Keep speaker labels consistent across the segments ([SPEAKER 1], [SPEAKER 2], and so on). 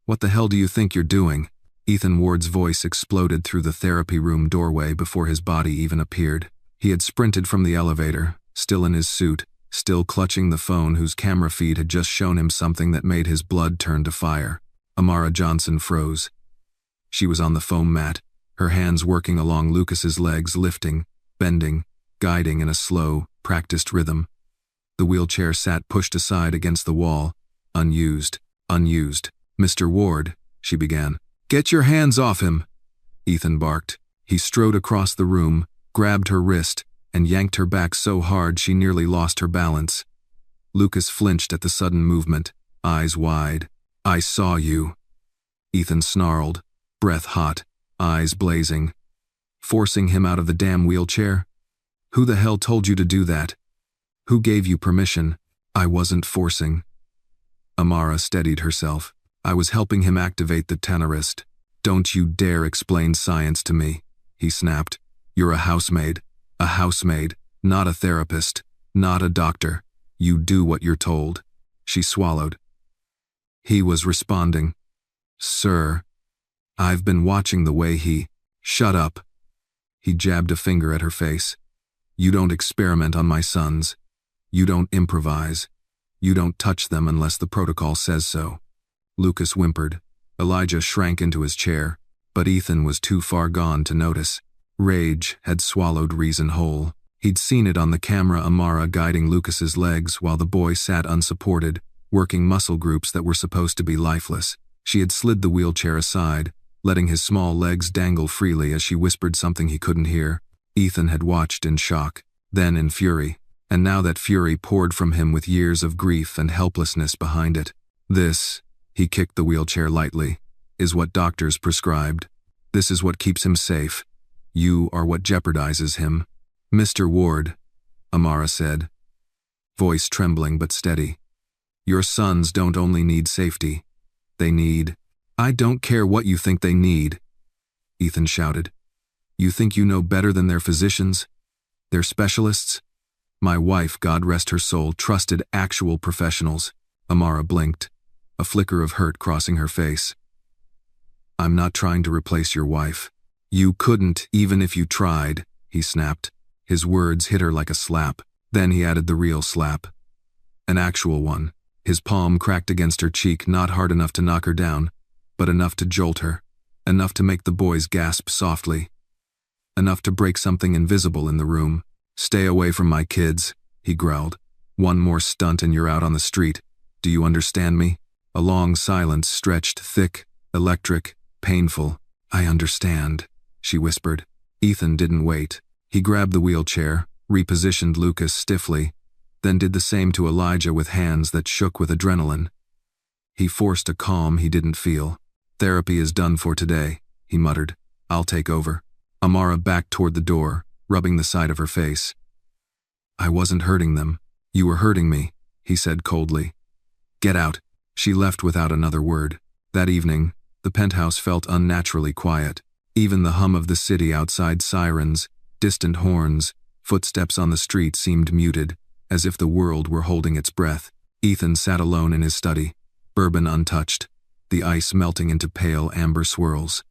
[SPEAKER 1] What the hell do you think you're doing? Ethan Ward's voice exploded through the therapy room doorway before his body even appeared. He had sprinted from the elevator, still in his suit, still clutching the phone whose camera feed had just shown him something that made his blood turn to fire. Amara Johnson froze. She was on the foam mat, her hands working along Lucas's legs, lifting, bending, guiding in a slow, practiced rhythm. The wheelchair sat pushed aside against the wall, unused. Mr. Ward, she began. Get your hands off him, Ethan barked. He strode across the room, grabbed her wrist, and yanked her back so hard she nearly lost her balance. Lucas flinched at the sudden movement, eyes wide. I saw you, Ethan snarled, breath hot, eyes blazing. Forcing him out of the damn wheelchair? Who the hell told you to do that? Who gave you permission? I wasn't forcing. Amara steadied herself. I was helping him activate the tenorist. Don't you dare explain science to me, he snapped. You're a housemaid, not a therapist, not a doctor. You do what you're told. She swallowed. He was responding. Sir, I've been watching the way he… Shut up. He jabbed a finger at her face. You don't experiment on my sons. You don't improvise. You don't touch them unless the protocol says so. Lucas whimpered. Elijah shrank into his chair, but Ethan was too far gone to notice. Rage had swallowed reason whole. He'd seen it on the camera, Amara guiding Lucas's legs while the boy sat unsupported, working muscle groups that were supposed to be lifeless. She had slid the wheelchair aside, letting his small legs dangle freely as she whispered something he couldn't hear. Ethan had watched in shock, then in fury, and now that fury poured from him with years of grief and helplessness behind it. This, he kicked the wheelchair lightly, is what doctors prescribed. This is what keeps him safe. You are what jeopardizes him. Mr. Ward, Amara said, voice trembling but steady. Your sons don't only need safety. They need… I don't care what you think they need, Ethan shouted. You think you know better than their physicians? Their specialists? My wife, God rest her soul, trusted actual professionals. Amara blinked, a flicker of hurt crossing her face. I'm not trying to replace your wife. You couldn't, even if you tried, he snapped. His words hit her like a slap. Then he added the real slap. An actual one. His palm cracked against her cheek, not hard enough to knock her down, but enough to jolt her, enough to make the boys gasp softly, enough to break something invisible in the room. Stay away from my kids, he growled. One more stunt and you're out on the street. Do you understand me? A long silence stretched, thick, electric, painful. I understand, she whispered. Ethan didn't wait. He grabbed the wheelchair, repositioned Lucas stiffly, then did the same to Elijah with hands that shook with adrenaline. He forced a calm he didn't feel. Therapy is done for today, he muttered. I'll take over. Amara backed toward the door, rubbing the side of her face. I wasn't hurting them. You were hurting me, he said coldly. Get out. She left without another word. That evening, the penthouse felt unnaturally quiet. Even the hum of the city outside, sirens, distant horns, footsteps on the street seemed muted, as if the world were holding its breath. Ethan sat alone in his study, bourbon untouched, the ice melting into pale amber swirls.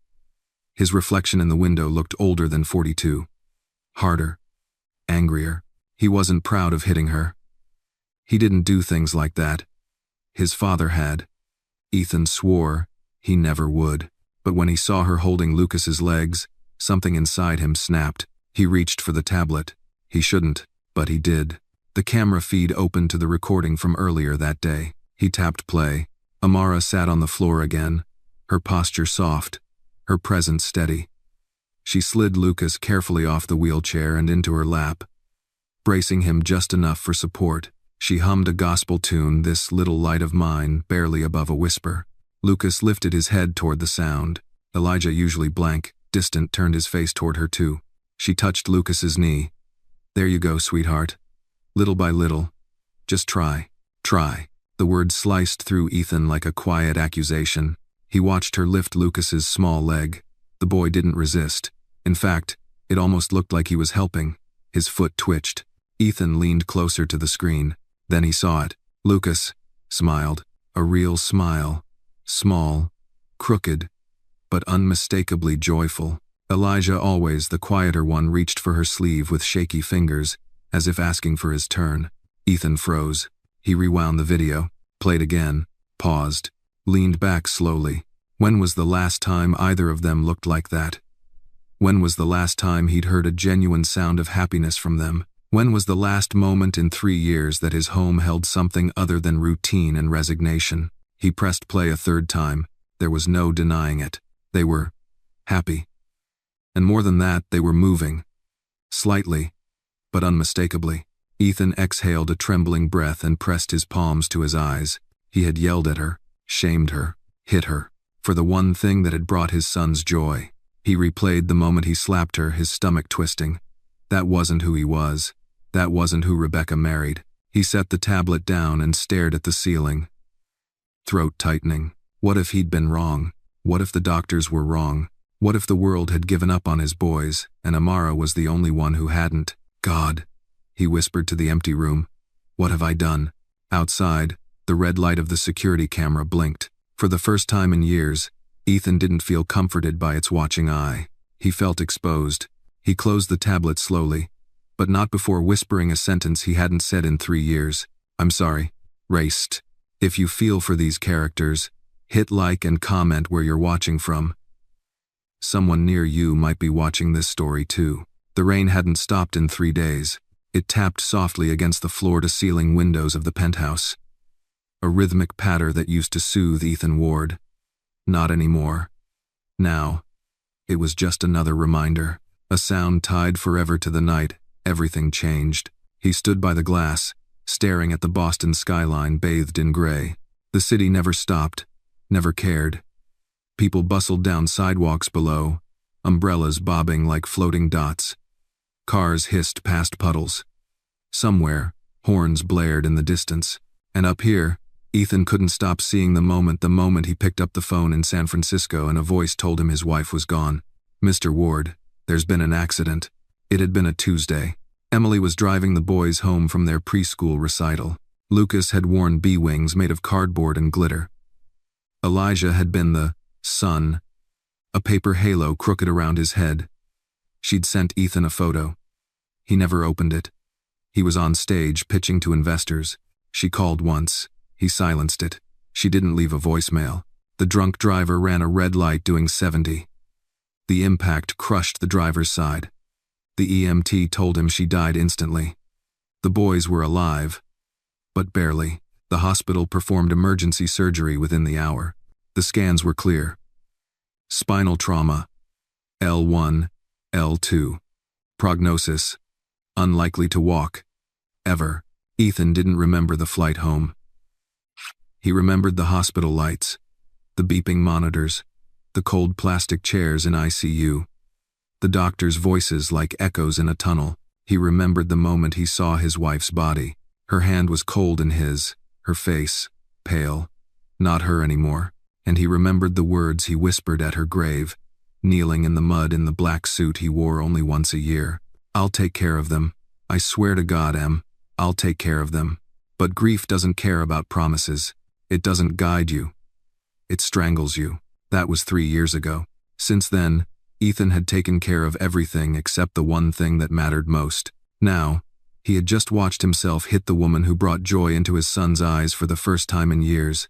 [SPEAKER 1] His reflection in the window looked older than 42. Harder. Angrier. He wasn't proud of hitting her. He didn't do things like that. His father had. Ethan swore he never would. But when he saw her holding Lucas's legs, something inside him snapped. He reached for the tablet. He shouldn't, but he did. The camera feed opened to the recording from earlier that day. He tapped play. Amara sat on the floor again, her posture soft, her presence steady. She slid Lucas carefully off the wheelchair and into her lap, bracing him just enough for support. She hummed a gospel tune, This Little Light of Mine, barely above a whisper. Lucas lifted his head toward the sound. Elijah, usually blank, distant, turned his face toward her too. She touched Lucas's knee. There you go, sweetheart. Little by little. Just try. Try. The word sliced through Ethan like a quiet accusation. He watched her lift Lucas's small leg. The boy didn't resist. In fact, it almost looked like he was helping. His foot twitched. Ethan leaned closer to the screen. Then he saw it. Lucas smiled. A real smile. Small, crooked, but unmistakably joyful. Elijah, always the quieter one, reached for her sleeve with shaky fingers, as if asking for his turn. Ethan froze. He rewound the video, played again, paused, leaned back slowly. When was the last time either of them looked like that? When was the last time he'd heard a genuine sound of happiness from them? When was the last moment in 3 years that his home held something other than routine and resignation? He pressed play a third time. There was no denying it. They were happy. And more than that, they were moving. Slightly, but unmistakably. Ethan exhaled a trembling breath and pressed his palms to his eyes. He had yelled at her, shamed her, hit her, for the one thing that had brought his son's joy. He replayed the moment he slapped her, his stomach twisting. That wasn't who he was. That wasn't who Rebecca married. He set the tablet down and stared at the ceiling. Throat tightening. What if he'd been wrong? What if the doctors were wrong? What if the world had given up on his boys, and Amara was the only one who hadn't? God, he whispered to the empty room. What have I done? Outside, the red light of the security camera blinked. For the first time in years, Ethan didn't feel comforted by its watching eye. He felt exposed. He closed the tablet slowly, but not before whispering a sentence he hadn't said in 3 years. I'm sorry. Raced. If you feel for these characters, hit like and comment where you're watching from. Someone near you might be watching this story too. The rain hadn't stopped in 3 days. It tapped softly against the floor-to-ceiling windows of the penthouse. A rhythmic patter that used to soothe Ethan Ward. Not anymore. Now, it was just another reminder. A sound tied forever to the night. Everything changed. He stood by the glass, staring at the Boston skyline bathed in gray. The city never stopped, never cared. People bustled down sidewalks below, umbrellas bobbing like floating dots. Cars hissed past puddles. Somewhere, horns blared in the distance. And up here, Ethan couldn't stop seeing the moment he picked up the phone in San Francisco and a voice told him his wife was gone. Mr. Ward, there's been an accident. It had been a Tuesday. Emily was driving the boys home from their preschool recital. Lucas had worn bee-wings made of cardboard and glitter. Elijah had been the sun, a paper halo crooked around his head. She'd sent Ethan a photo. He never opened it. He was on stage pitching to investors. She called once. He silenced it. She didn't leave a voicemail. The drunk driver ran a red light doing 70. The impact crushed the driver's side. The EMT told him she died instantly. The boys were alive, but barely. The hospital performed emergency surgery within the hour. The scans were clear. Spinal trauma, L1, L2. Prognosis, unlikely to walk, ever. Ethan didn't remember the flight home. He remembered the hospital lights, the beeping monitors, the cold plastic chairs in ICU, the doctors' voices like echoes in a tunnel. He remembered the moment he saw his wife's body. Her hand was cold in his, her face, pale, not her anymore. And he remembered the words he whispered at her grave, kneeling in the mud in the black suit he wore only once a year. I'll take care of them. I swear to God, Em, I'll take care of them. But grief doesn't care about promises. It doesn't guide you. It strangles you. That was 3 years ago. Since then, Ethan had taken care of everything except the one thing that mattered most. Now, he had just watched himself hit the woman who brought joy into his son's eyes for the first time in years.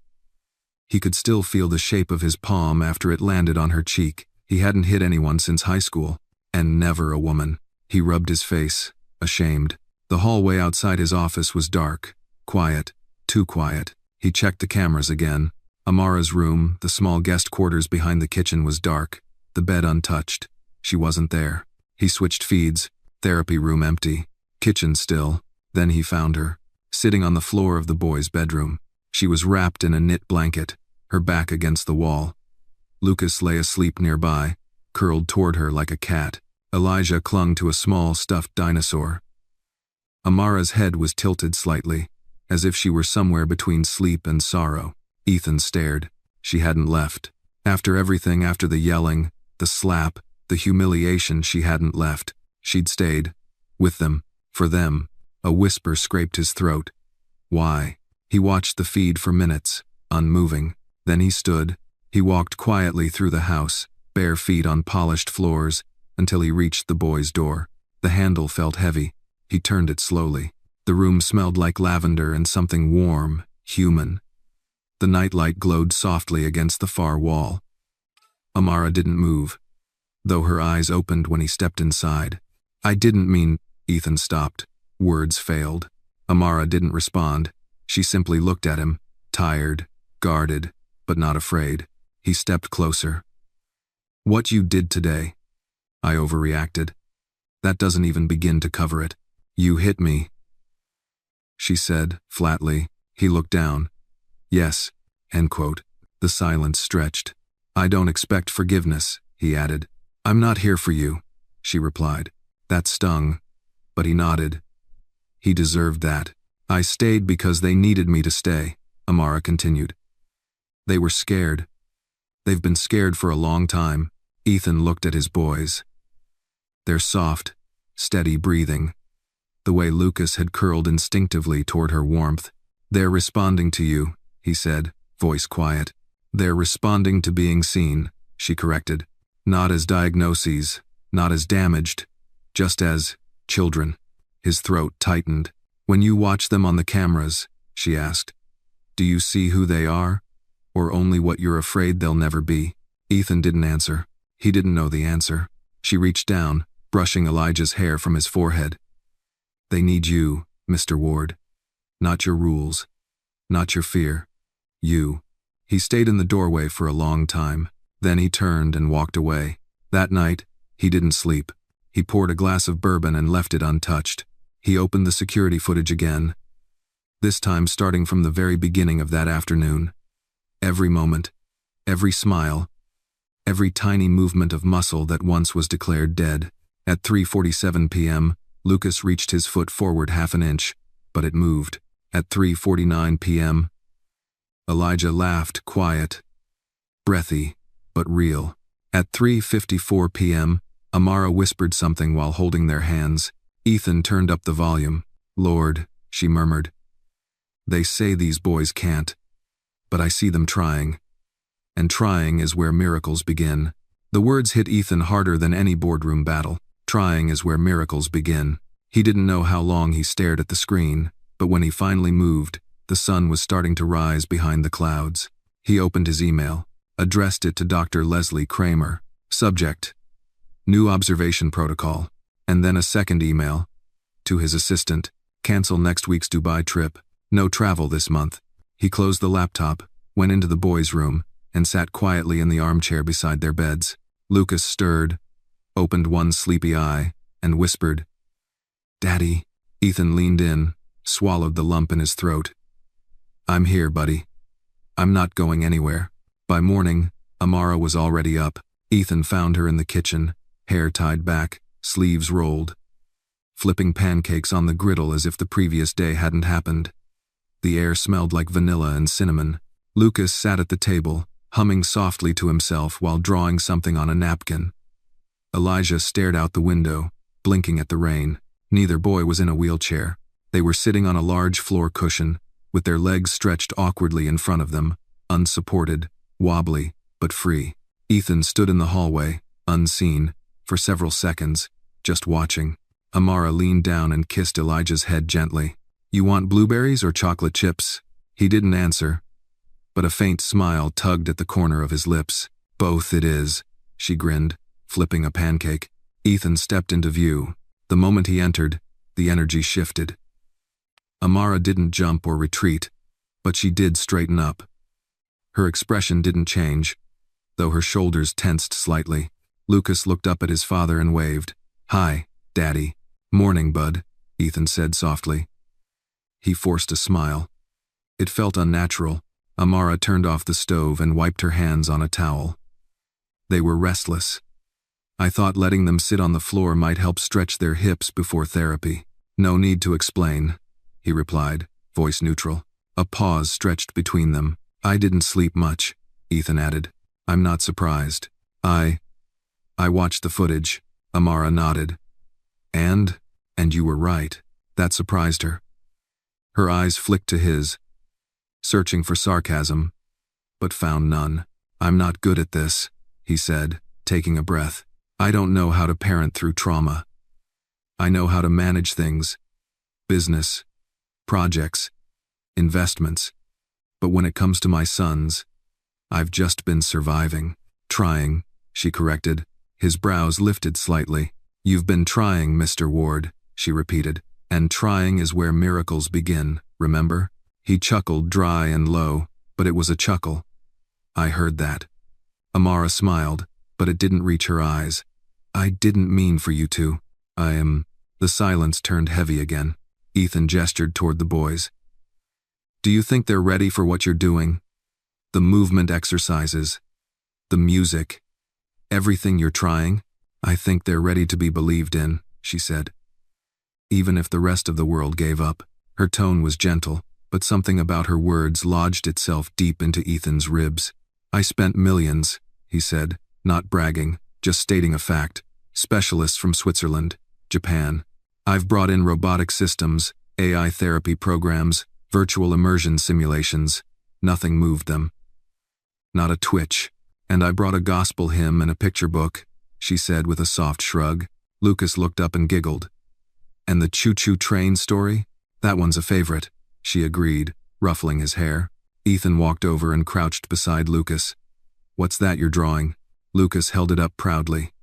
[SPEAKER 1] He could still feel the shape of his palm after it landed on her cheek. He hadn't hit anyone since high school, and never a woman. He rubbed his face, ashamed. The hallway outside his office was dark, quiet, too quiet. He checked the cameras again. Amara's room, the small guest quarters behind the kitchen, was dark, the bed untouched. She wasn't there. He switched feeds, therapy room empty, kitchen still. Then he found her, sitting on the floor of the boys' bedroom. She was wrapped in a knit blanket, her back against the wall. Lucas lay asleep nearby, curled toward her like a cat. Elijah clung to a small stuffed dinosaur. Amara's head was tilted slightly, as if she were somewhere between sleep and sorrow. Ethan stared. She hadn't left. After everything, after the yelling, the slap, the humiliation, she hadn't left. She'd stayed. With them. For them. A whisper scraped his throat. Why? He watched the feed for minutes, unmoving. Then he stood, He walked quietly through the house, bare feet on polished floors, until he reached the boy's door. The handle felt heavy. He turned it slowly. The room smelled like lavender and something warm, human. The nightlight glowed softly against the far wall. Amara didn't move, though her eyes opened when he stepped inside. "I didn't mean—" Ethan stopped. Words failed. Amara didn't respond. She simply looked at him, tired, guarded, but not afraid. He stepped closer. "What you did today, I overreacted. That doesn't even begin to cover it. You hit me," she said, flatly. He looked down. "Yes." End quote. The silence stretched. "I don't expect forgiveness," he added. "I'm not here for you," she replied. That stung, but he nodded. He deserved that. "I stayed because they needed me to stay," Amara continued. "They were scared. They've been scared for a long time." Ethan looked at his boys. Their soft, steady breathing, the way Lucas had curled instinctively toward her warmth. "They're responding to you," he said, voice quiet. "They're responding to being seen," she corrected. "Not as diagnoses, not as damaged, just as children." His throat tightened. "When you watch them on the cameras," she asked, "do you see who they are, or only what you're afraid they'll never be?" Ethan didn't answer. He didn't know the answer. She reached down, brushing Elijah's hair from his forehead. "They need you, Mr. Ward. Not your rules. Not your fear. You." He stayed in the doorway for a long time. Then he turned and walked away. That night, he didn't sleep. He poured a glass of bourbon and left it untouched. He opened the security footage again, this time starting from the very beginning of that afternoon. Every moment, every smile, every tiny movement of muscle that once was declared dead. At 3:47 p.m., Lucas reached his foot forward half an inch, but it moved. At 3:49 p.m., Elijah laughed, quiet, breathy, but real. At 3:54 p.m., Amara whispered something while holding their hands. Ethan turned up the volume. "Lord," she murmured. "They say these boys can't, but I see them trying. And trying is where miracles begin." The words hit Ethan harder than any boardroom battle. Trying is where miracles begin. He didn't know how long he stared at the screen, but when he finally moved, the sun was starting to rise behind the clouds. He opened his email, addressed it to Dr. Leslie Kramer. Subject: New observation protocol. And then a second email, to his assistant: cancel next week's Dubai trip. No travel this month. He closed the laptop, went into the boys' room, and sat quietly in the armchair beside their beds. Lucas stirred, opened one sleepy eye, and whispered, "Daddy." Ethan leaned in, swallowed the lump in his throat. "I'm here, buddy. I'm not going anywhere." By morning, Amara was already up. Ethan found her in the kitchen, hair tied back, sleeves rolled, flipping pancakes on the griddle as if the previous day hadn't happened. The air smelled like vanilla and cinnamon. Lucas sat at the table, humming softly to himself while drawing something on a napkin. Elijah stared out the window, blinking at the rain. Neither boy was in a wheelchair. They were sitting on a large floor cushion, with their legs stretched awkwardly in front of them, unsupported, wobbly, but free. Ethan stood in the hallway, unseen, for several seconds, just watching. Amara leaned down and kissed Elijah's head gently. "You want blueberries or chocolate chips?" He didn't answer, but a faint smile tugged at the corner of his lips. "Both it is," she grinned, flipping a pancake. Ethan stepped into view. The moment he entered, the energy shifted. Amara didn't jump or retreat, but she did straighten up. Her expression didn't change, though her shoulders tensed slightly. Lucas looked up at his father and waved. "Hi, Daddy." "Morning, bud," Ethan said softly. He forced a smile. It felt unnatural. Amara turned off the stove and wiped her hands on a towel. They were restless. "I thought letting them sit on the floor might help stretch their hips before therapy." "No need to explain," he replied, voice neutral. A pause stretched between them. "I didn't sleep much," Ethan added. "I'm not surprised." I watched the footage," Amara nodded. And you were right." That surprised her. Her eyes flicked to his, searching for sarcasm, but found none. I'm not good at this, he said, taking a breath. I don't know how to parent through trauma. I know how to manage things, business, projects, investments. But when it comes to my sons, I've just been surviving. Trying, she corrected. His brows lifted slightly. You've been trying, Mr. Ward, she repeated. And trying is where miracles begin, remember? He chuckled dry and low, but it was a chuckle. I heard that. Amara smiled, but it didn't reach her eyes. I didn't mean for you to. The silence turned heavy again. Ethan gestured toward the boys. Do you think they're ready for what you're doing? The movement exercises, the music, everything you're trying? I think they're ready to be believed in, she said. Even if the rest of the world gave up. Her tone was gentle, but something about her words lodged itself deep into Ethan's ribs. I spent millions, he said, not bragging, just stating a fact. Specialists from Switzerland, Japan. I've brought in robotic systems, AI therapy programs, virtual immersion simulations. Nothing moved them. Not a twitch. And I brought a gospel hymn and a picture book, she said with a soft shrug. Lucas looked up and giggled. And the choo-choo train story? That one's a favorite, she agreed, ruffling his hair. Ethan walked over and crouched beside Lucas. What's that you're drawing? Lucas held it up proudly.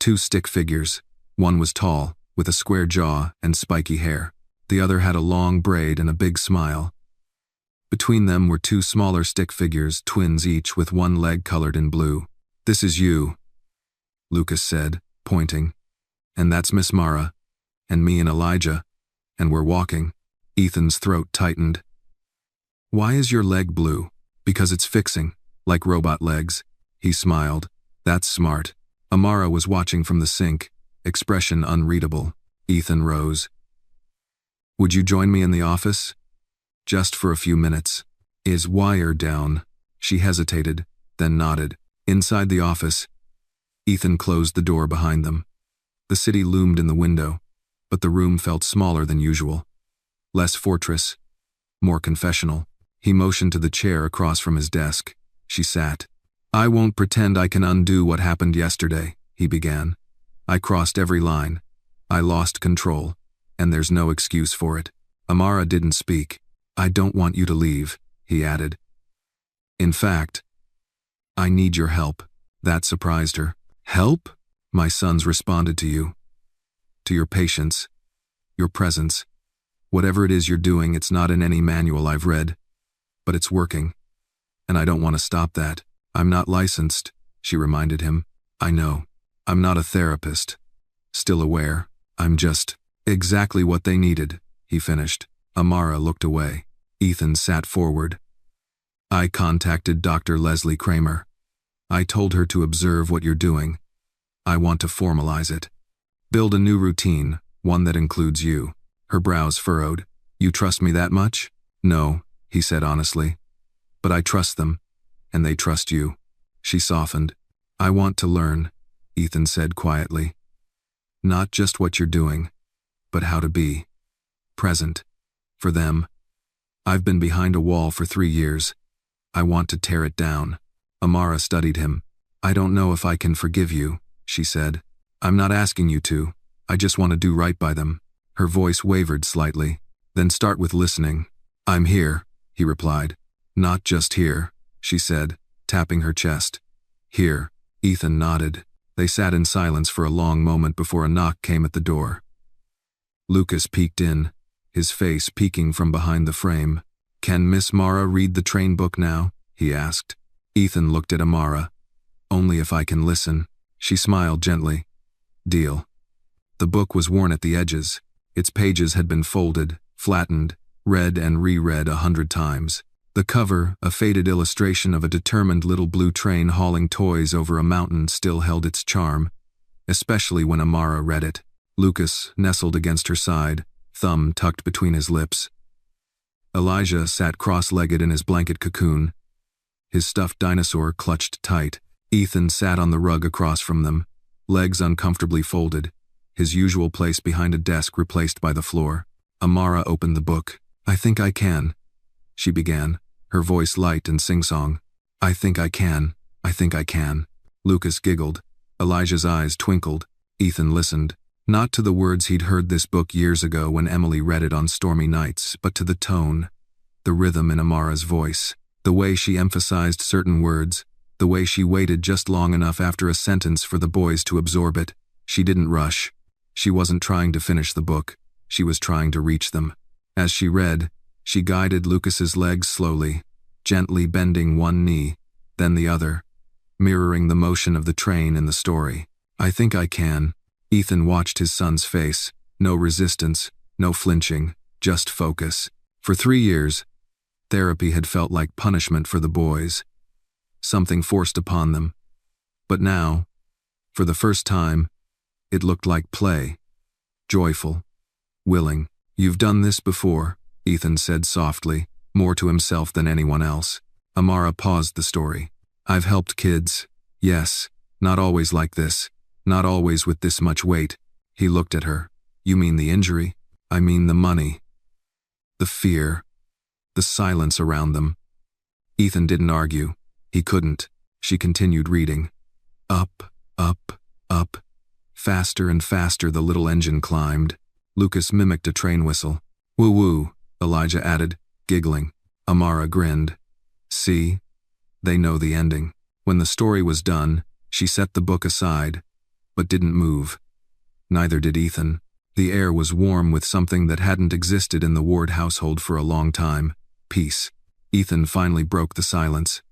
[SPEAKER 1] 2 stick figures. One was tall, with a square jaw and spiky hair. The other had a long braid and a big smile. Between them were 2 smaller stick figures, twins each, with one leg colored in blue. This is you, Lucas said, pointing. And that's Miss Mara. And me and Elijah. And we're walking. Ethan's throat tightened. Why is your leg blue? Because it's fixing, like robot legs. He smiled. That's smart. Amara was watching from the sink, expression unreadable. Ethan rose. Would you join me in the office? Just for a few minutes. Is wire down? She hesitated, then nodded. Inside the office, Ethan closed the door behind them. The city loomed in the window, but the room felt smaller than usual. Less fortress, more confessional. He motioned to the chair across from his desk. She sat. I won't pretend I can undo what happened yesterday, he began. I crossed every line. I lost control, and there's no excuse for it. Amara didn't speak. I don't want you to leave, he added. In fact, I need your help. That surprised her. Help? My sons responded to you. To your patience, your presence. Whatever it is you're doing, it's not in any manual I've read. But it's working. And I don't want to stop that. I'm not licensed, she reminded him. I know. I'm not a therapist. Still aware. I'm just exactly what they needed, he finished. Amara looked away. Ethan sat forward. I contacted Dr. Leslie Kramer. I told her to observe what you're doing. I want to formalize it. Build a new routine, one that includes you. Her brows furrowed. You trust me that much? No, he said honestly. But I trust them, and they trust you. She softened. I want to learn, Ethan said quietly. Not just what you're doing, but how to be present for them. I've been behind a wall for 3 years. I want to tear it down. Amara studied him. I don't know if I can forgive you, she said. I'm not asking you to. I just want to do right by them. Her voice wavered slightly. Then start with listening. I'm here, he replied. Not just here, she said, tapping her chest. Here. Ethan nodded. They sat in silence for a long moment before a knock came at the door. Lucas peeked in, his face peeking from behind the frame. Can Miss Mara read the train book now? He asked. Ethan looked at Amara. Only if I can listen. She smiled gently. Deal. The book was worn at the edges. Its pages had been folded, flattened, read and reread 100 times. The cover, a faded illustration of a determined little blue train hauling toys over a mountain, still held its charm, especially when Amara read it. Lucas nestled against her side, thumb tucked between his lips. Elijah sat cross-legged in his blanket cocoon, his stuffed dinosaur clutched tight. Ethan sat on the rug across from them, legs uncomfortably folded, his usual place behind a desk replaced by the floor. Amara opened the book. I think I can, she began, her voice light and sing-song. I think I can. I think I can. Lucas giggled. Elijah's eyes twinkled. Ethan listened. Not to the words he'd heard this book years ago when Emily read it on stormy nights, but to the tone, the rhythm in Amara's voice, the way she emphasized certain words, the way she waited just long enough after a sentence for the boys to absorb it. She didn't rush. She wasn't trying to finish the book. She was trying to reach them. As she read, she guided Lucas's legs slowly, gently bending one knee, then the other, mirroring the motion of the train in the story. I think I can. Ethan watched his son's face. No resistance, no flinching, just focus. For 3 years, therapy had felt like punishment for the boys, something forced upon them. But now, for the first time, it looked like play, joyful, willing. You've done this before, Ethan said softly, more to himself than anyone else. Amara paused the story. I've helped kids. Yes, not always like this. Not always with this much weight. He looked at her. You mean the injury? I mean the money. The fear. The silence around them. Ethan didn't argue. He couldn't. She continued reading. Up, up, up. Faster and faster the little engine climbed. Lucas mimicked a train whistle. Woo-woo, Elijah added, giggling. Amara grinned. See? They know the ending. When the story was done, she set the book aside, but didn't move. Neither did Ethan. The air was warm with something that hadn't existed in the Ward household for a long time. Peace. Ethan finally broke the silence.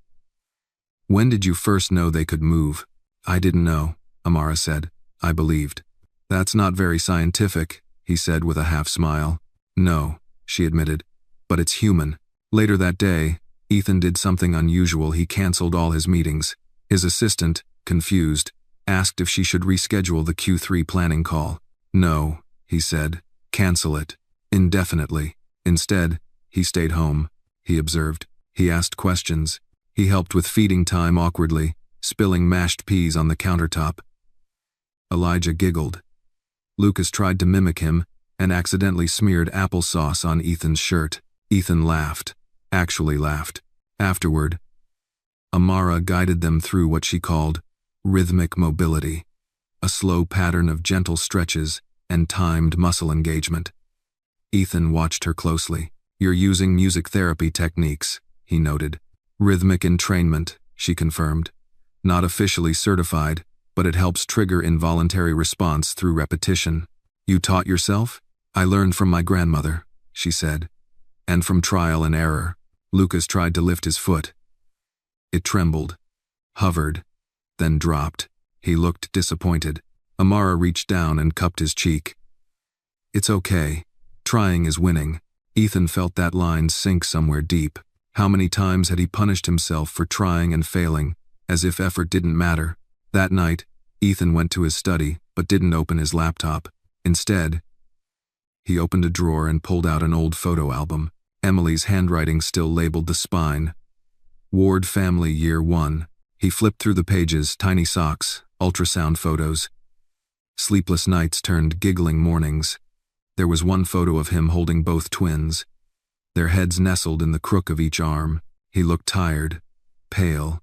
[SPEAKER 1] When did you first know they could move? I didn't know, Amara said. I believed. That's not very scientific, he said with a half smile. No, she admitted, but it's human. Later that day, Ethan did something unusual. He canceled all his meetings. His assistant, confused, asked if she should reschedule the Q3 planning call. No, he said. Cancel it. Indefinitely. Instead, he stayed home. He observed. He asked questions. He helped with feeding time awkwardly, spilling mashed peas on the countertop. Elijah giggled. Lucas tried to mimic him and accidentally smeared applesauce on Ethan's shirt. Ethan laughed. Actually laughed. Afterward, Amara guided them through what she called rhythmic mobility, a slow pattern of gentle stretches and timed muscle engagement. Ethan watched her closely. You're using music therapy techniques, he noted. Rhythmic entrainment, she confirmed. Not officially certified, but it helps trigger involuntary response through repetition. You taught yourself? I learned from my grandmother, she said. And from trial and error. Lucas tried to lift his foot. It trembled, hovered, then dropped. He looked disappointed. Amara reached down and cupped his cheek. It's okay. Trying is winning. Ethan felt that line sink somewhere deep. How many times had he punished himself for trying and failing, as if effort didn't matter? That night, Ethan went to his study, but didn't open his laptop. Instead, he opened a drawer and pulled out an old photo album. Emily's handwriting still labeled the spine. Ward Family Year 1. He flipped through the pages, tiny socks, ultrasound photos. Sleepless nights turned giggling mornings. There was one photo of him holding both twins, their heads nestled in the crook of each arm. He looked tired, pale,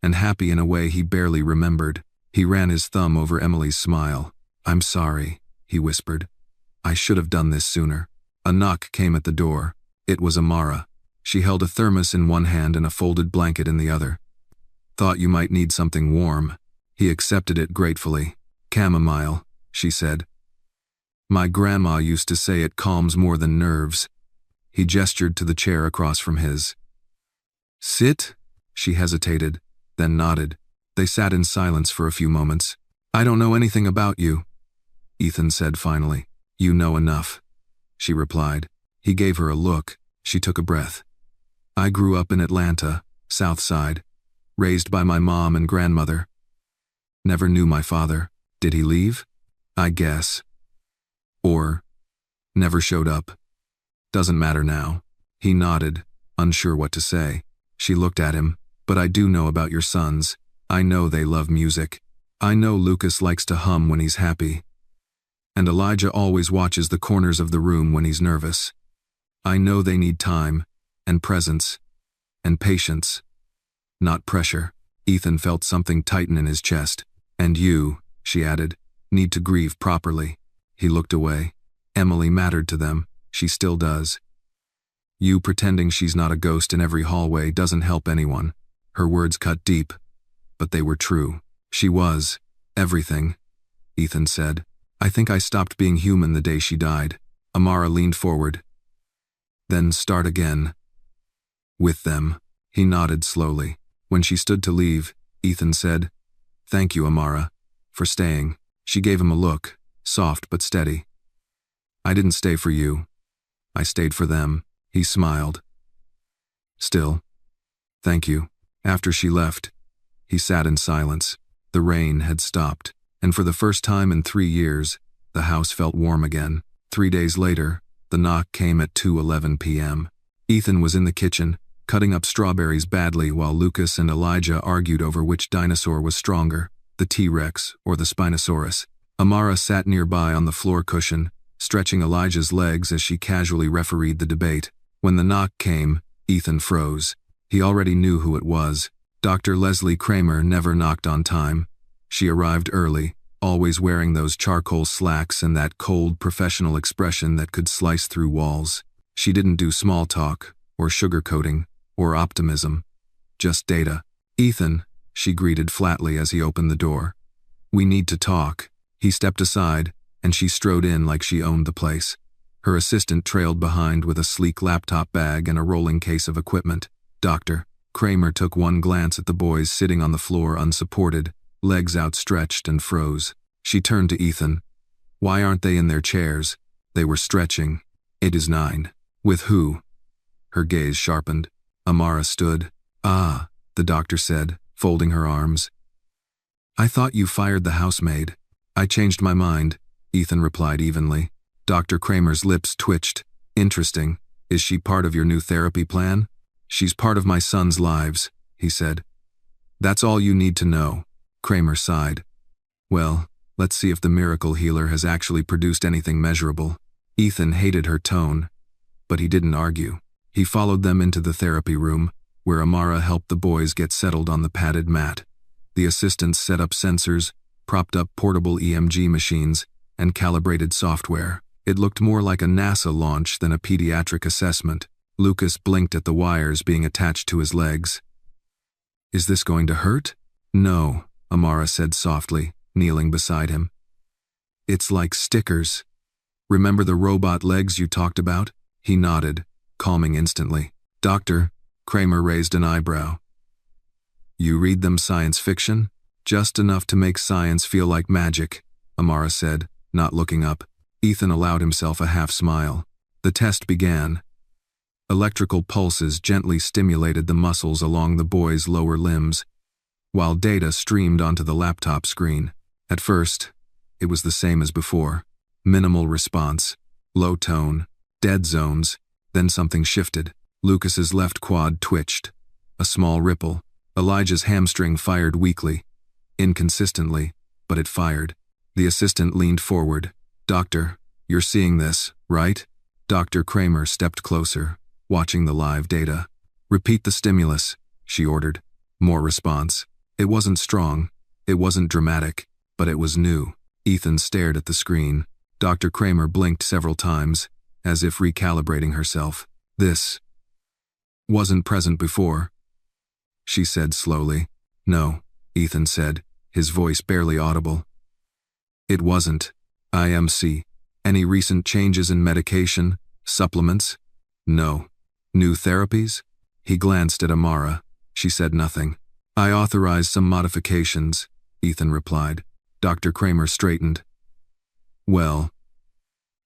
[SPEAKER 1] and happy in a way he barely remembered. He ran his thumb over Emily's smile. I'm sorry, he whispered. I should have done this sooner. A knock came at the door. It was Amara. She held a thermos in one hand and a folded blanket in the other. Thought you might need something warm. He accepted it gratefully. Chamomile, she said. My grandma used to say it calms more than nerves. He gestured to the chair across from his. Sit? She hesitated, then nodded. They sat in silence for a few moments. I don't know anything about you, Ethan said finally. You know enough, she replied. He gave her a look. She took a breath. I grew up in Atlanta, South Side, raised by my mom and grandmother. Never knew my father. Did he leave? I guess. Or never showed up. Doesn't matter now. He nodded, unsure what to say. She looked at him. But I do know about your sons. I know they love music. I know Lucas likes to hum when he's happy. And Elijah always watches the corners of the room when he's nervous. I know they need time, and presence, and patience. not pressure. Ethan felt something tighten in his chest. And you, she added, need to grieve properly. He looked away. Emily mattered to them. She still does. You pretending she's not a ghost in every hallway doesn't help anyone. Her words cut deep, but they were true. She was everything, Ethan said. I think I stopped being human the day she died. Amara leaned forward. Then start again. With them. He nodded slowly. When she stood to leave, Ethan said, Thank you, Amara, for staying. She gave him a look, soft but steady. I didn't stay for you. I stayed for them. He smiled. Still, thank you. After she left, he sat in silence. The rain had stopped, and for the first time in 3 years, the house felt warm again. 3 days later, the knock came at 2:11 p.m. Ethan was in the kitchen, cutting up strawberries badly while Lucas and Elijah argued over which dinosaur was stronger, the T-Rex or the Spinosaurus. Amara sat nearby on the floor cushion, stretching Elijah's legs as she casually refereed the debate. When the knock came, Ethan froze. He already knew who it was. Dr. Leslie Kramer never knocked on time. She arrived early, always wearing those charcoal slacks and that cold professional expression that could slice through walls. She didn't do small talk, or sugarcoating, or optimism. Just data. Ethan, she greeted flatly as he opened the door. We need to talk. He stepped aside, and she strode in like she owned the place. Her assistant trailed behind with a sleek laptop bag and a rolling case of equipment. Dr. Kramer took one glance at the boys sitting on the floor unsupported, legs outstretched, and froze. She turned to Ethan. Why aren't they in their chairs? They were stretching. It is 9. With who? Her gaze sharpened. Amara stood. Ah, the doctor said, folding her arms. I thought you fired the housemaid. I changed my mind, Ethan replied evenly. Dr. Kramer's lips twitched. Interesting. Is she part of your new therapy plan? She's part of my son's lives, he said. That's all you need to know. Kramer sighed. Well, let's see if the miracle healer has actually produced anything measurable. Ethan hated her tone, but he didn't argue. He followed them into the therapy room, where Amara helped the boys get settled on the padded mat. The assistants set up sensors, propped up portable EMG machines, and calibrated software. It looked more like a NASA launch than a pediatric assessment. Lucas blinked at the wires being attached to his legs. Is this going to hurt? No, Amara said softly, kneeling beside him. It's like stickers. Remember the robot legs you talked about? He nodded, calming instantly. Doctor, Kramer raised an eyebrow. You read them science fiction? Just enough to make science feel like magic, Amara said, not looking up. Ethan allowed himself a half smile. The test began. Electrical pulses gently stimulated the muscles along the boy's lower limbs, while data streamed onto the laptop screen. At first, it was the same as before. Minimal response, low tone, dead zones, then something shifted. Lucas's left quad twitched. A small ripple. Elijah's hamstring fired weakly. Inconsistently, but it fired. The assistant leaned forward. Doctor, you're seeing this, right? Dr. Kramer stepped closer, watching the live data. Repeat the stimulus, she ordered. More response. It wasn't strong, it wasn't dramatic, but it was new. Ethan stared at the screen. Dr. Kramer blinked several times, as if recalibrating herself. This wasn't present before, she said slowly. No, Ethan said, his voice barely audible. It wasn't. IMC. Any recent changes in medication, supplements? No. New therapies? He glanced at Amara. She said nothing. I authorized some modifications, Ethan replied. Dr. Kramer straightened. Well,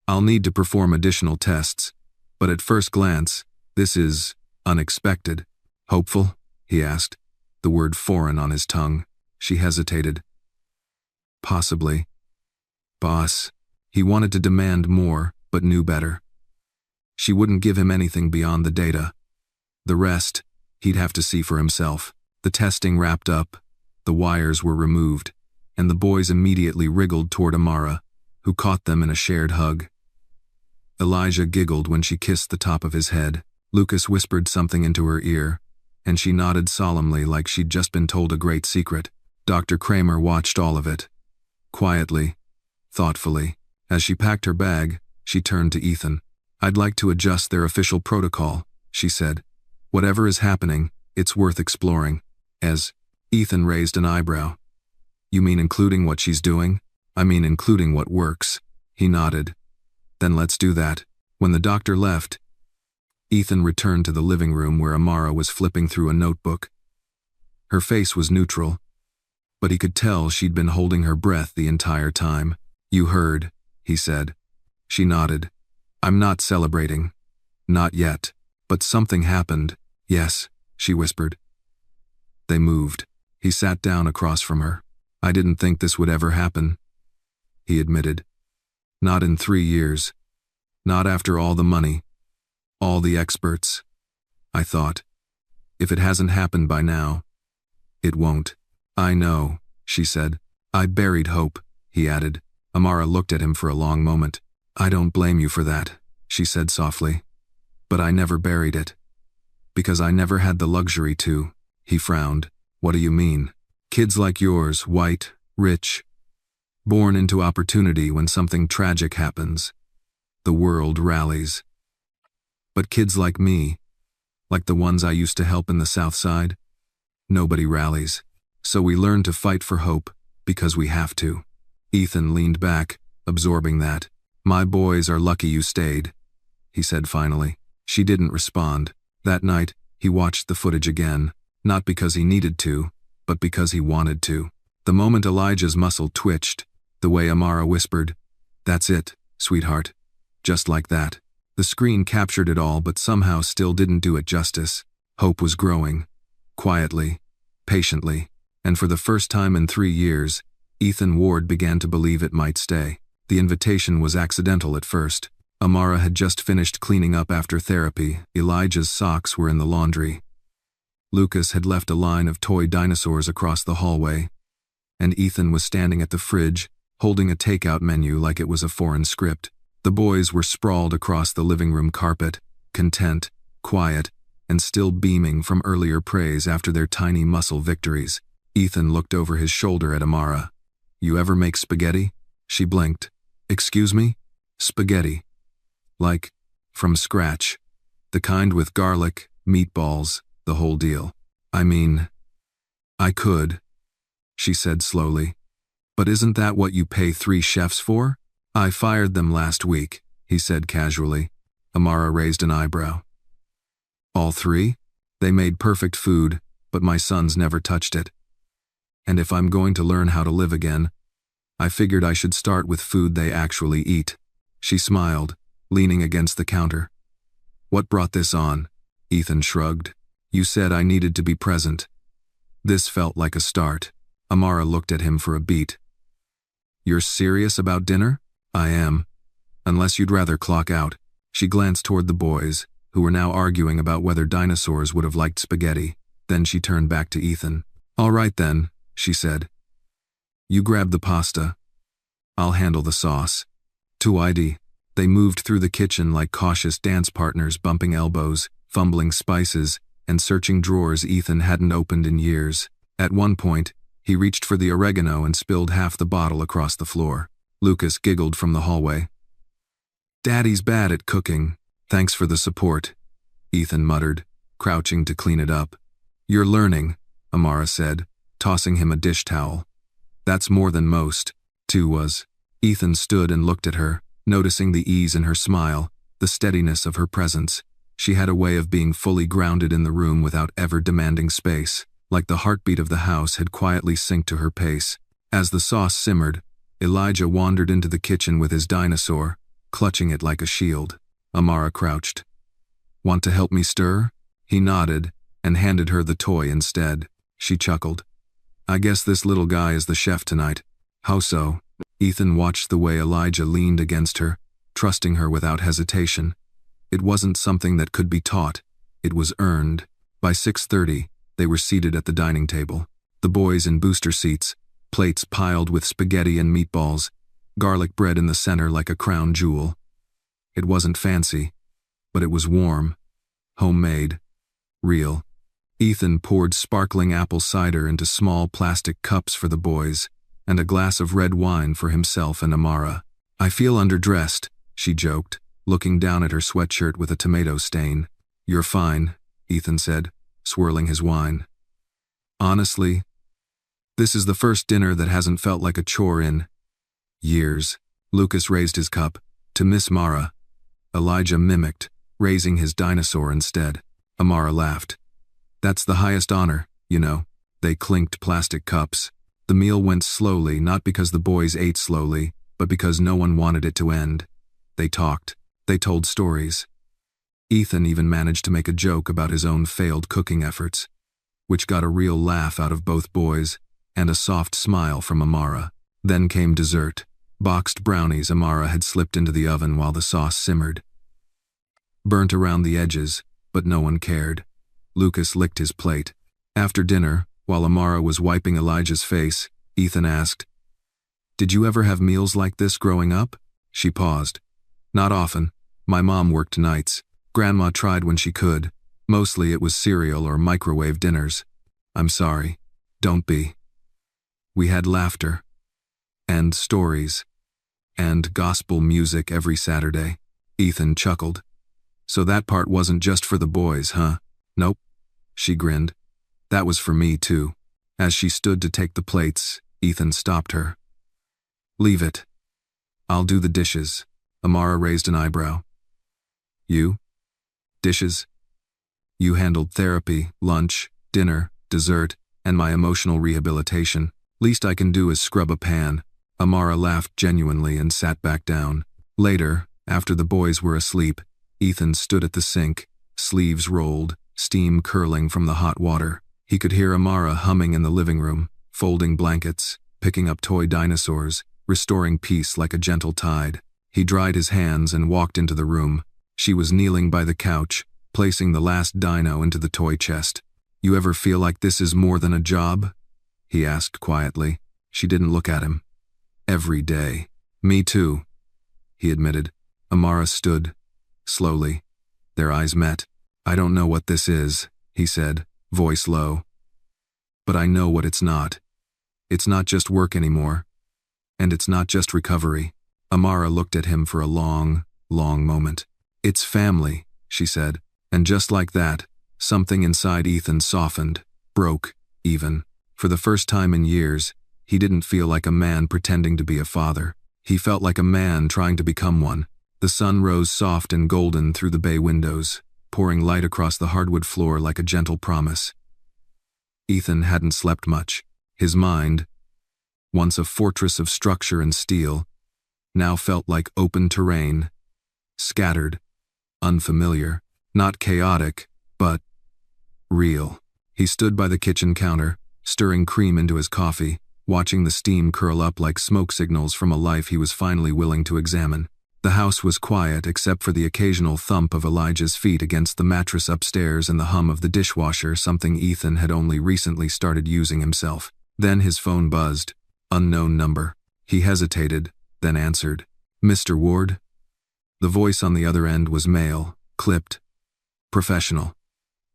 [SPEAKER 1] I'll need to perform additional tests, but at first glance, this is unexpected. Hopeful? He asked, the word foreign on his tongue. She hesitated. Possibly. Boss. He wanted to demand more, but knew better. She wouldn't give him anything beyond the data. The rest, he'd have to see for himself. The testing wrapped up, the wires were removed, and the boys immediately wriggled toward Amara, who caught them in a shared hug. Elijah giggled when she kissed the top of his head. Lucas whispered something into her ear, and she nodded solemnly like she'd just been told a great secret. Dr. Kramer watched all of it. Quietly, thoughtfully. As she packed her bag, she turned to Ethan. "I'd like to adjust their official protocol," she said. "Whatever is happening, it's worth exploring." As Ethan raised an eyebrow. "You mean including what she's doing?" "I mean including what works." He nodded. "Then let's do that." When the doctor left, Ethan returned to the living room where Amara was flipping through a notebook. Her face was neutral, but he could tell she'd been holding her breath the entire time. "You heard," he said. She nodded. "I'm not celebrating. Not yet. But something happened." "Yes," she whispered. They moved. He sat down across from her. "I didn't think this would ever happen," he admitted. "Not in 3 years. Not after all the money. All the experts. I thought, if it hasn't happened by now, it won't." "I know," she said. "I buried hope," he added. Amara looked at him for a long moment. "I don't blame you for that," she said softly. "But I never buried it. Because I never had the luxury to." He frowned. "What do you mean?" "Kids like yours, white, rich, born into opportunity when something tragic happens. The world rallies. But kids like me, like the ones I used to help in the South Side, nobody rallies. So we learn to fight for hope, because we have to." Ethan leaned back, absorbing that. "My boys are lucky you stayed," he said finally. She didn't respond. That night, he watched the footage again, not because he needed to, but because he wanted to. The moment Elijah's muscle twitched, the way Amara whispered, "That's it, sweetheart." Just like that. The screen captured it all but somehow still didn't do it justice. Hope was growing. Quietly. Patiently. And for the first time in 3 years, Ethan Ward began to believe it might stay. The invitation was accidental at first. Amara had just finished cleaning up after therapy. Elijah's socks were in the laundry. Lucas had left a line of toy dinosaurs across the hallway, and Ethan was standing at the fridge, holding a takeout menu like it was a foreign script. The boys were sprawled across the living room carpet, content, quiet, and still beaming from earlier praise after their tiny muscle victories. Ethan looked over his shoulder at Amara. "You ever make spaghetti?" She blinked. "Excuse me?" "Spaghetti. Like, from scratch. The kind with garlic, meatballs, the whole deal." "I mean, I could," she said slowly. "But isn't that what you pay 3 chefs for?" "I fired them last week," he said casually. Amara raised an eyebrow. "All 3? They made perfect food, but my sons never touched it. And if I'm going to learn how to live again, I figured I should start with food they actually eat." She smiled, leaning against the counter. "What brought this on?" Ethan shrugged. "You said I needed to be present." This felt like a start. Amara looked at him for a beat. "You're serious about dinner?" "I am. Unless you'd rather clock out." She glanced toward the boys, who were now arguing about whether dinosaurs would have liked spaghetti. Then she turned back to Ethan. "All right then," she said. "You grab the pasta. I'll handle the sauce." To ID. They moved through the kitchen like cautious dance partners, bumping elbows, fumbling spices, and searching drawers Ethan hadn't opened in years. At one point, he reached for the oregano and spilled half the bottle across the floor. Lucas giggled from the hallway. "Daddy's bad at cooking. Thanks for the support," Ethan muttered, crouching to clean it up. "You're learning," Amara said, tossing him a dish towel. "That's more than most." 2 was. Ethan stood and looked at her, noticing the ease in her smile, the steadiness of her presence. She had a way of being fully grounded in the room without ever demanding space, like the heartbeat of the house had quietly synced to her pace. As the sauce simmered, Elijah wandered into the kitchen with his dinosaur, clutching it like a shield. Amara crouched. "Want to help me stir?" He nodded and handed her the toy instead. She chuckled. "I guess this little guy is the chef tonight." "How so?" Ethan watched the way Elijah leaned against her, trusting her without hesitation. It wasn't something that could be taught. It was earned. By 6:30, they were seated at the dining table. The boys in booster seats, plates piled with spaghetti and meatballs, garlic bread in the center like a crown jewel. It wasn't fancy, but it was warm, homemade, real. Ethan poured sparkling apple cider into small plastic cups for the boys, and a glass of red wine for himself and Amara. "I feel underdressed," she joked, looking down at her sweatshirt with a tomato stain. "You're fine," Ethan said, swirling his wine. "Honestly, this is the first dinner that hasn't felt like a chore in years." Lucas raised his cup. "To Miss Mara." Elijah mimicked, raising his dinosaur instead. Amara laughed. "That's the highest honor, you know." They clinked plastic cups. The meal went slowly, not because the boys ate slowly, but because no one wanted it to end. They talked. They told stories. Ethan even managed to make a joke about his own failed cooking efforts, which got a real laugh out of both boys and a soft smile from Amara. Then came dessert. Boxed brownies Amara had slipped into the oven while the sauce simmered. Burnt around the edges, but no one cared. Lucas licked his plate. After dinner, while Amara was wiping Elijah's face, Ethan asked, "Did you ever have meals like this growing up?" She paused. "Not often. My mom worked nights. Grandma tried when she could. Mostly it was cereal or microwave dinners. I'm sorry. Don't be." "We had laughter. And stories. And gospel music every Saturday." Ethan chuckled. "So that part wasn't just for the boys, huh?" "Nope." She grinned. "That was for me, too." As she stood to take the plates, Ethan stopped her. "Leave it. I'll do the dishes." Amara raised an eyebrow. "You? Dishes? You handled therapy, lunch, dinner, dessert, and my emotional rehabilitation. Least I can do is scrub a pan." Amara laughed genuinely and sat back down. Later, after the boys were asleep, Ethan stood at the sink, sleeves rolled, steam curling from the hot water. He could hear Amara humming in the living room, folding blankets, picking up toy dinosaurs, restoring peace like a gentle tide. He dried his hands and walked into the room. She was kneeling by the couch, placing the last dino into the toy chest. "You ever feel like this is more than a job?" he asked quietly. She didn't look at him. "Every day." "Me too," he admitted. Amara stood, slowly. Their eyes met. "I don't know what this is," he said, voice low. "But I know what it's not. It's not just work anymore. And it's not just recovery." Amara looked at him for a long, long moment. "It's family," she said. And just like that, something inside Ethan softened, broke, even. For the first time in years, he didn't feel like a man pretending to be a father. He felt like a man trying to become one. The sun rose soft and golden through the bay windows, pouring light across the hardwood floor like a gentle promise. Ethan hadn't slept much. His mind, once a fortress of structure and steel, now felt like open terrain, scattered, unfamiliar, not chaotic, but real. He stood by the kitchen counter, stirring cream into his coffee, watching the steam curl up like smoke signals from a life he was finally willing to examine. The house was quiet except for the occasional thump of Elijah's feet against the mattress upstairs and the hum of the dishwasher, something Ethan had only recently started using himself. Then his phone buzzed. Unknown number. He hesitated, then answered. "Mr. Ward?" The voice on the other end was male, clipped, professional.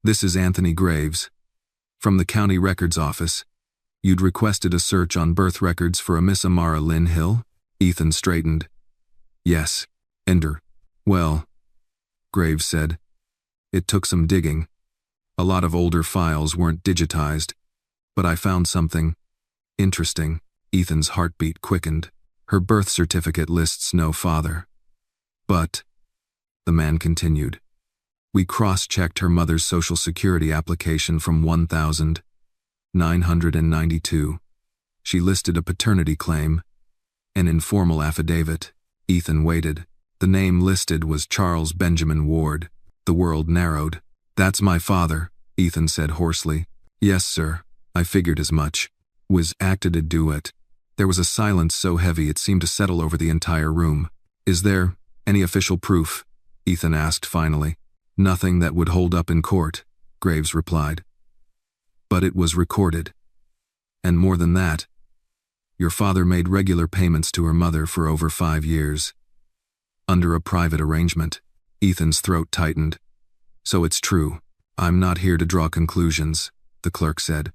[SPEAKER 1] "This is Anthony Graves. From the county records office. You'd requested a search on birth records for a Miss Amara Lynn Hill?" Ethan straightened. "Yes. Ender. Well," Graves said. "It took some digging. A lot of older files weren't digitized. But I found something interesting." Ethan's heartbeat quickened. "Her birth certificate lists no father. But," the man continued, "we cross-checked her mother's social security application from 1992. She listed a paternity claim, an informal affidavit." Ethan waited. The name listed was Charles Benjamin Ward. The world narrowed. "That's my father," Ethan said hoarsely. "Yes, sir. I figured as much." Was acted to do it. There was a silence so heavy it seemed to settle over the entire room. "Is there any official proof?" Ethan asked finally. "Nothing that would hold up in court," Graves replied. "But it was recorded. And more than that, your father made regular payments to her mother for over 5 years. Under a private arrangement." Ethan's throat tightened. "So it's true." I'm not here to draw conclusions, the clerk said.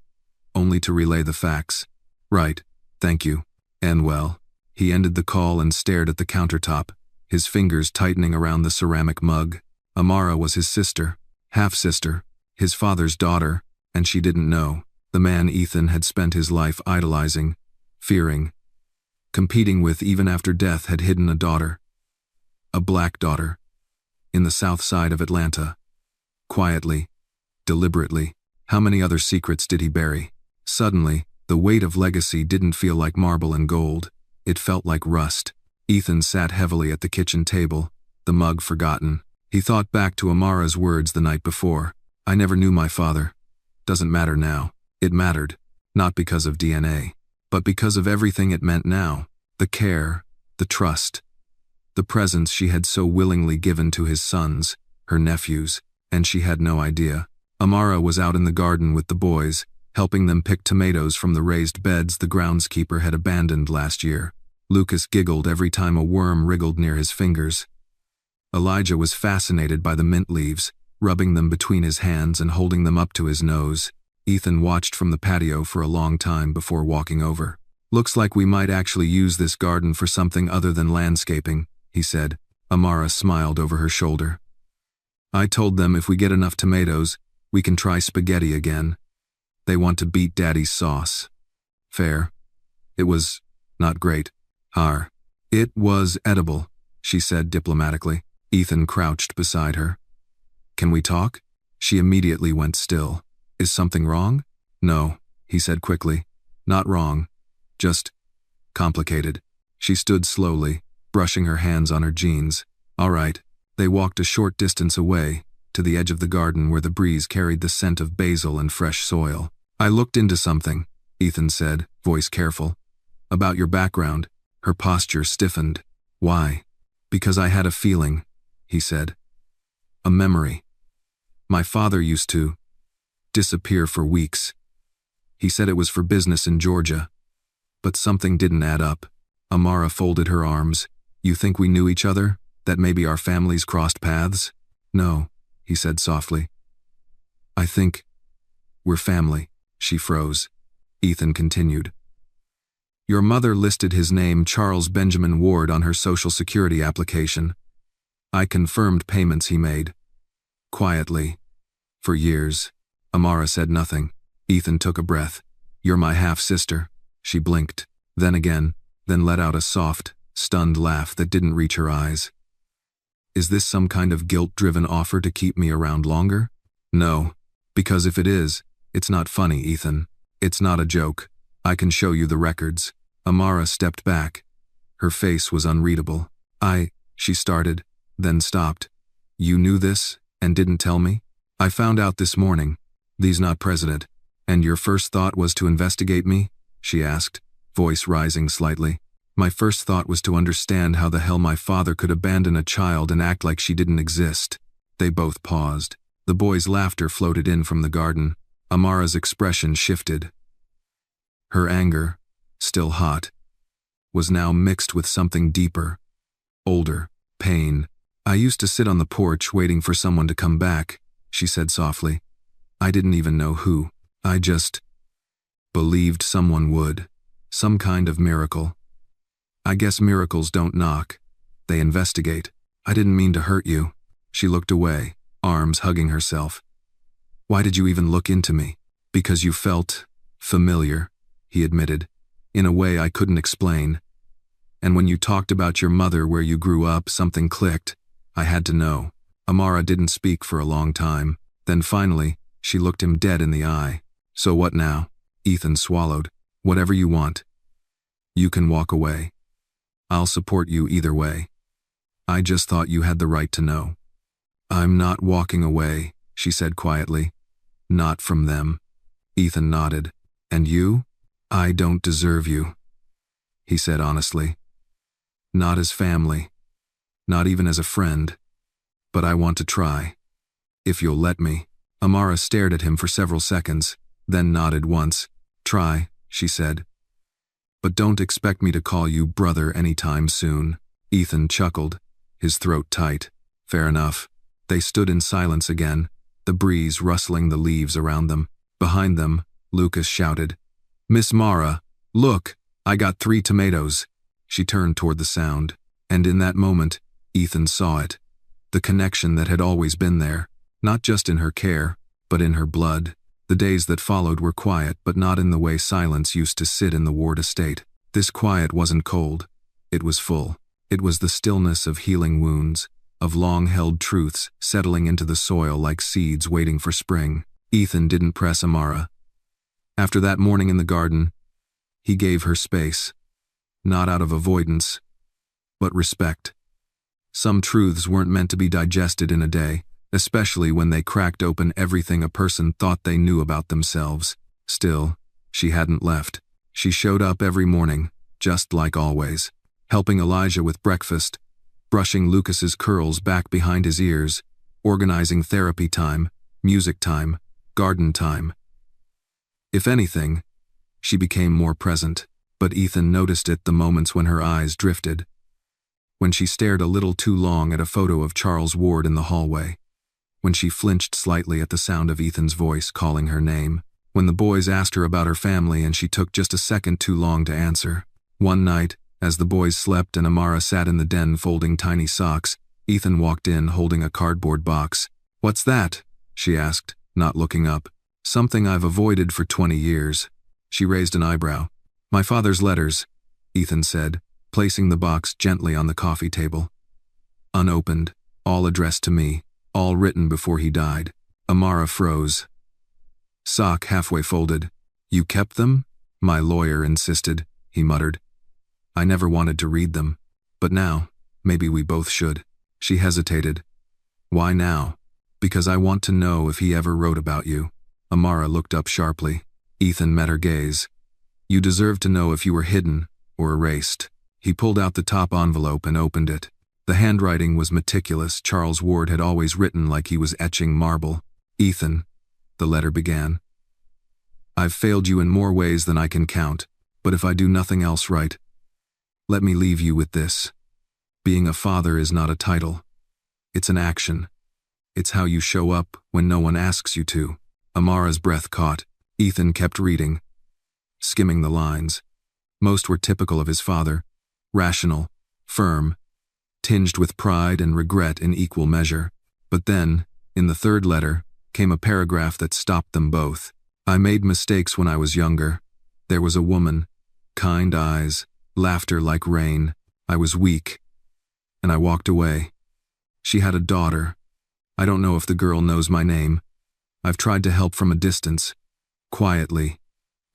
[SPEAKER 1] Only to relay the facts. Right, thank you. And well. He ended the call and stared at the countertop, his fingers tightening around the ceramic mug. Amara was his sister, half-sister, his father's daughter, and she didn't know. The man Ethan had spent his life idolizing, fearing, competing with even after death had hidden a daughter. A black daughter. In the south side of Atlanta. Quietly, deliberately. How many other secrets did he bury? Suddenly, the weight of legacy didn't feel like marble and gold. It felt like rust. Ethan sat heavily at the kitchen table, the mug forgotten. He thought back to Amara's words the night before. I never knew my father. Doesn't matter now. It mattered, not because of DNA, but because of everything it meant now. The care, the trust, the presence she had so willingly given to his sons, her nephews, and she had no idea. Amara was out in the garden with the boys, helping them pick tomatoes from the raised beds the groundskeeper had abandoned last year. Lucas giggled every time a worm wriggled near his fingers. Elijah was fascinated by the mint leaves, rubbing them between his hands and holding them up to his nose. Ethan watched from the patio for a long time before walking over. Looks like we might actually use this garden for something other than landscaping, he said. Amara smiled over her shoulder. I told them if we get enough tomatoes, we can try spaghetti again. They want to beat Daddy's sauce. Fair. It was not great. It was edible, she said diplomatically. Ethan crouched beside her. Can we talk? She immediately went still. Is something wrong? No, he said quickly. Not wrong. Just complicated. She stood slowly, brushing her hands on her jeans. All right. They walked a short distance away, to the edge of the garden where the breeze carried the scent of basil and fresh soil. I looked into something, Ethan said, voice careful. About your background. Her posture stiffened. Why? Because I had a feeling, he said. A memory. My father used to disappear for weeks. He said it was for business in Georgia. But something didn't add up. Amara folded her arms. You think we knew each other? That maybe our families crossed paths? No, he said softly. I think we're family. She froze. Ethan continued. Your mother listed his name Charles Benjamin Ward on her Social Security application. I confirmed payments he made. Quietly. For years. Amara said nothing. Ethan took a breath. You're my half-sister. She blinked. Then again, then let out a soft, stunned laugh that didn't reach her eyes. Is this some kind of guilt-driven offer to keep me around longer? No. Because if it is, it's not funny, Ethan. It's not a joke. I can show you the records. Amara stepped back. Her face was unreadable. She started, then stopped. You knew this, and didn't tell me? I found out this morning. These not president. And your first thought was to investigate me? She asked, voice rising slightly. My first thought was to understand how the hell my father could abandon a child and act like she didn't exist. They both paused. The boys' laughter floated in from the garden. Amara's expression shifted. Her anger, still hot, was now mixed with something deeper, older, pain. I used to sit on the porch waiting for someone to come back, she said softly. I didn't even know who. I just believed someone would. Some kind of miracle. I guess miracles don't knock. They investigate. I didn't mean to hurt you. She looked away, arms hugging herself. Why did you even look into me? Because you felt familiar, he admitted, in a way I couldn't explain. And when you talked about your mother where you grew up, something clicked. I had to know. Amara didn't speak for a long time. Then finally, she looked him dead in the eye. So what now? Ethan swallowed. Whatever you want. You can walk away. I'll support you either way. I just thought you had the right to know. I'm not walking away, she said quietly. Not from them. Ethan nodded. And you? I don't deserve you, he said honestly. Not as family. Not even as a friend. But I want to try. If you'll let me. Amara stared at him for several seconds, then nodded once. Try, she said. But don't expect me to call you brother anytime soon. Ethan chuckled, his throat tight. Fair enough. They stood in silence again, the breeze rustling the leaves around them. Behind them, Lucas shouted, "Miss Mara, look, I got 3 tomatoes." She turned toward the sound, and in that moment, Ethan saw it. The connection that had always been there, not just in her care, but in her blood. The days that followed were quiet, but not in the way silence used to sit in the Ward estate. This quiet wasn't cold. It was full. It was the stillness of healing wounds, of long-held truths settling into the soil like seeds waiting for spring. Ethan didn't press Amara. After that morning in the garden, he gave her space. Not out of avoidance, but respect. Some truths weren't meant to be digested in a day, especially when they cracked open everything a person thought they knew about themselves. Still, she hadn't left. She showed up every morning, just like always, helping Elijah with breakfast, brushing Lucas's curls back behind his ears, organizing therapy time, music time, garden time. If anything, she became more present, but Ethan noticed it the moments when her eyes drifted. When she stared a little too long at a photo of Charles Ward in the hallway. When she flinched slightly at the sound of Ethan's voice calling her name. When the boys asked her about her family and she took just a second too long to answer. One night, as the boys slept and Amara sat in the den folding tiny socks, Ethan walked in holding a cardboard box. "What's that?" she asked, not looking up. "Something I've avoided for 20 years. She raised an eyebrow. "My father's letters," Ethan said, placing the box gently on the coffee table. Unopened, all addressed to me, all written before he died. Amara froze. Sock halfway folded. "You kept them?" "My lawyer insisted," he muttered. "I never wanted to read them. But now, maybe we both should." She hesitated. "Why now?" "Because I want to know if he ever wrote about you." Amara looked up sharply. Ethan met her gaze. "You deserve to know if you were hidden or erased." He pulled out the top envelope and opened it. The handwriting was meticulous. Charles Ward had always written like he was etching marble. "Ethan," the letter began, "I've failed you in more ways than I can count, but if I do nothing else right, let me leave you with this. Being a father is not a title. It's an action. It's how you show up when no one asks you to." Amara's breath caught. Ethan kept reading, skimming the lines. Most were typical of his father, rational, firm, tinged with pride and regret in equal measure. But then, in the third letter, came a paragraph that stopped them both. "I made mistakes when I was younger. There was a woman, kind eyes, laughter like rain. I was weak, and I walked away. She had a daughter. I don't know if the girl knows my name. I've tried to help from a distance, quietly,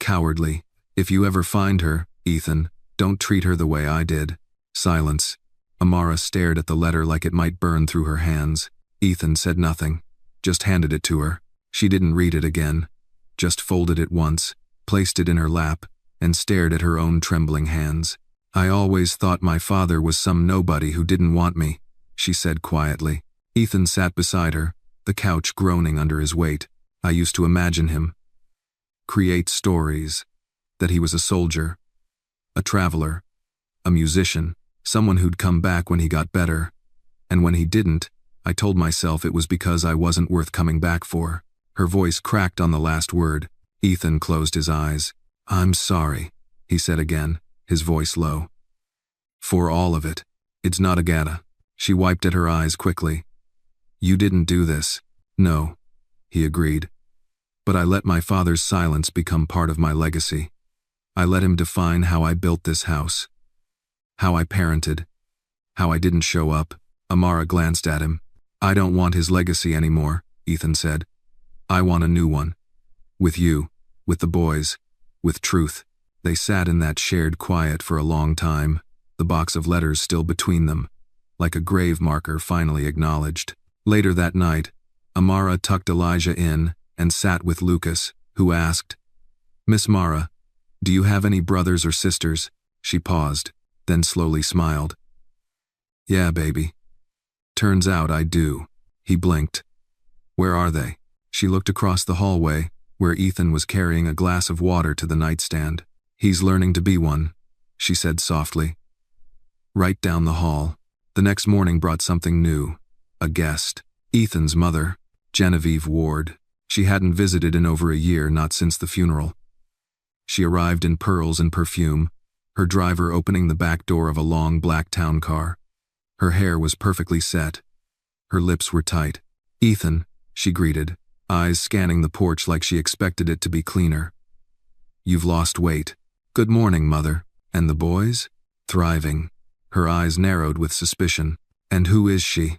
[SPEAKER 1] cowardly. If you ever find her, Ethan, don't treat her the way I did." Silence. Amara stared at the letter like it might burn through her hands. Ethan said nothing, just handed it to her. She didn't read it again, just folded it once, placed it in her lap, and stared at her own trembling hands. "I always thought my father was some nobody who didn't want me," she said quietly. Ethan sat beside her, the couch groaning under his weight. "I used to imagine him. Create stories. That he was a soldier, a traveler, a musician, someone who'd come back when he got better. And when he didn't, I told myself it was because I wasn't worth coming back for." Her voice cracked on the last word. Ethan closed his eyes. "I'm sorry," he said again, his voice low. "For all of it. It's not Agatha." She wiped at her eyes quickly. "You didn't do this." "No," he agreed. "But I let my father's silence become part of my legacy. I let him define how I built this house. How I parented. How I didn't show up." Amara glanced at him. "I don't want his legacy anymore," Ethan said. "I want a new one. With you, with the boys, with truth." They sat in that shared quiet for a long time, the box of letters still between them, like a grave marker finally acknowledged. Later that night, Amara tucked Elijah in and sat with Lucas, who asked, "Miss Mara, do you have any brothers or sisters?" She paused, then slowly smiled. "Yeah, baby. Turns out I do." He blinked. "Where are they?" She looked across the hallway, where Ethan was carrying a glass of water to the nightstand. "He's learning to be one," she said softly. Right down the hall. The next morning brought something new. A guest. Ethan's mother. Genevieve Ward. She hadn't visited in over a year, not since the funeral. She arrived in pearls and perfume, her driver opening the back door of a long black town car. Her hair was perfectly set. Her lips were tight. "Ethan," she greeted, eyes scanning the porch like she expected it to be cleaner. "You've lost weight." "Good morning, Mother." "And the boys?" "Thriving." Her eyes narrowed with suspicion. "And who is she?"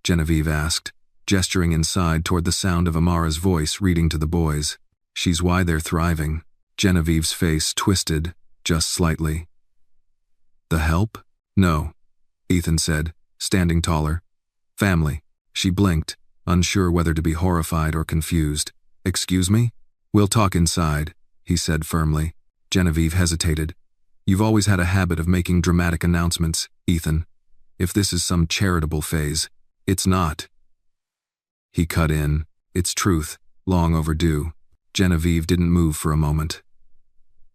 [SPEAKER 1] Genevieve asked, gesturing inside toward the sound of Amara's voice reading to the boys. "She's why they're thriving." Genevieve's face twisted, just slightly. "The help?" "No," Ethan said, standing taller. "Family." She blinked, unsure whether to be horrified or confused. "Excuse me?" "We'll talk inside," he said firmly. Genevieve hesitated. "You've always had a habit of making dramatic announcements, Ethan. If this is some charitable phase, it's not." He cut in. "It's truth, long overdue." Genevieve didn't move for a moment.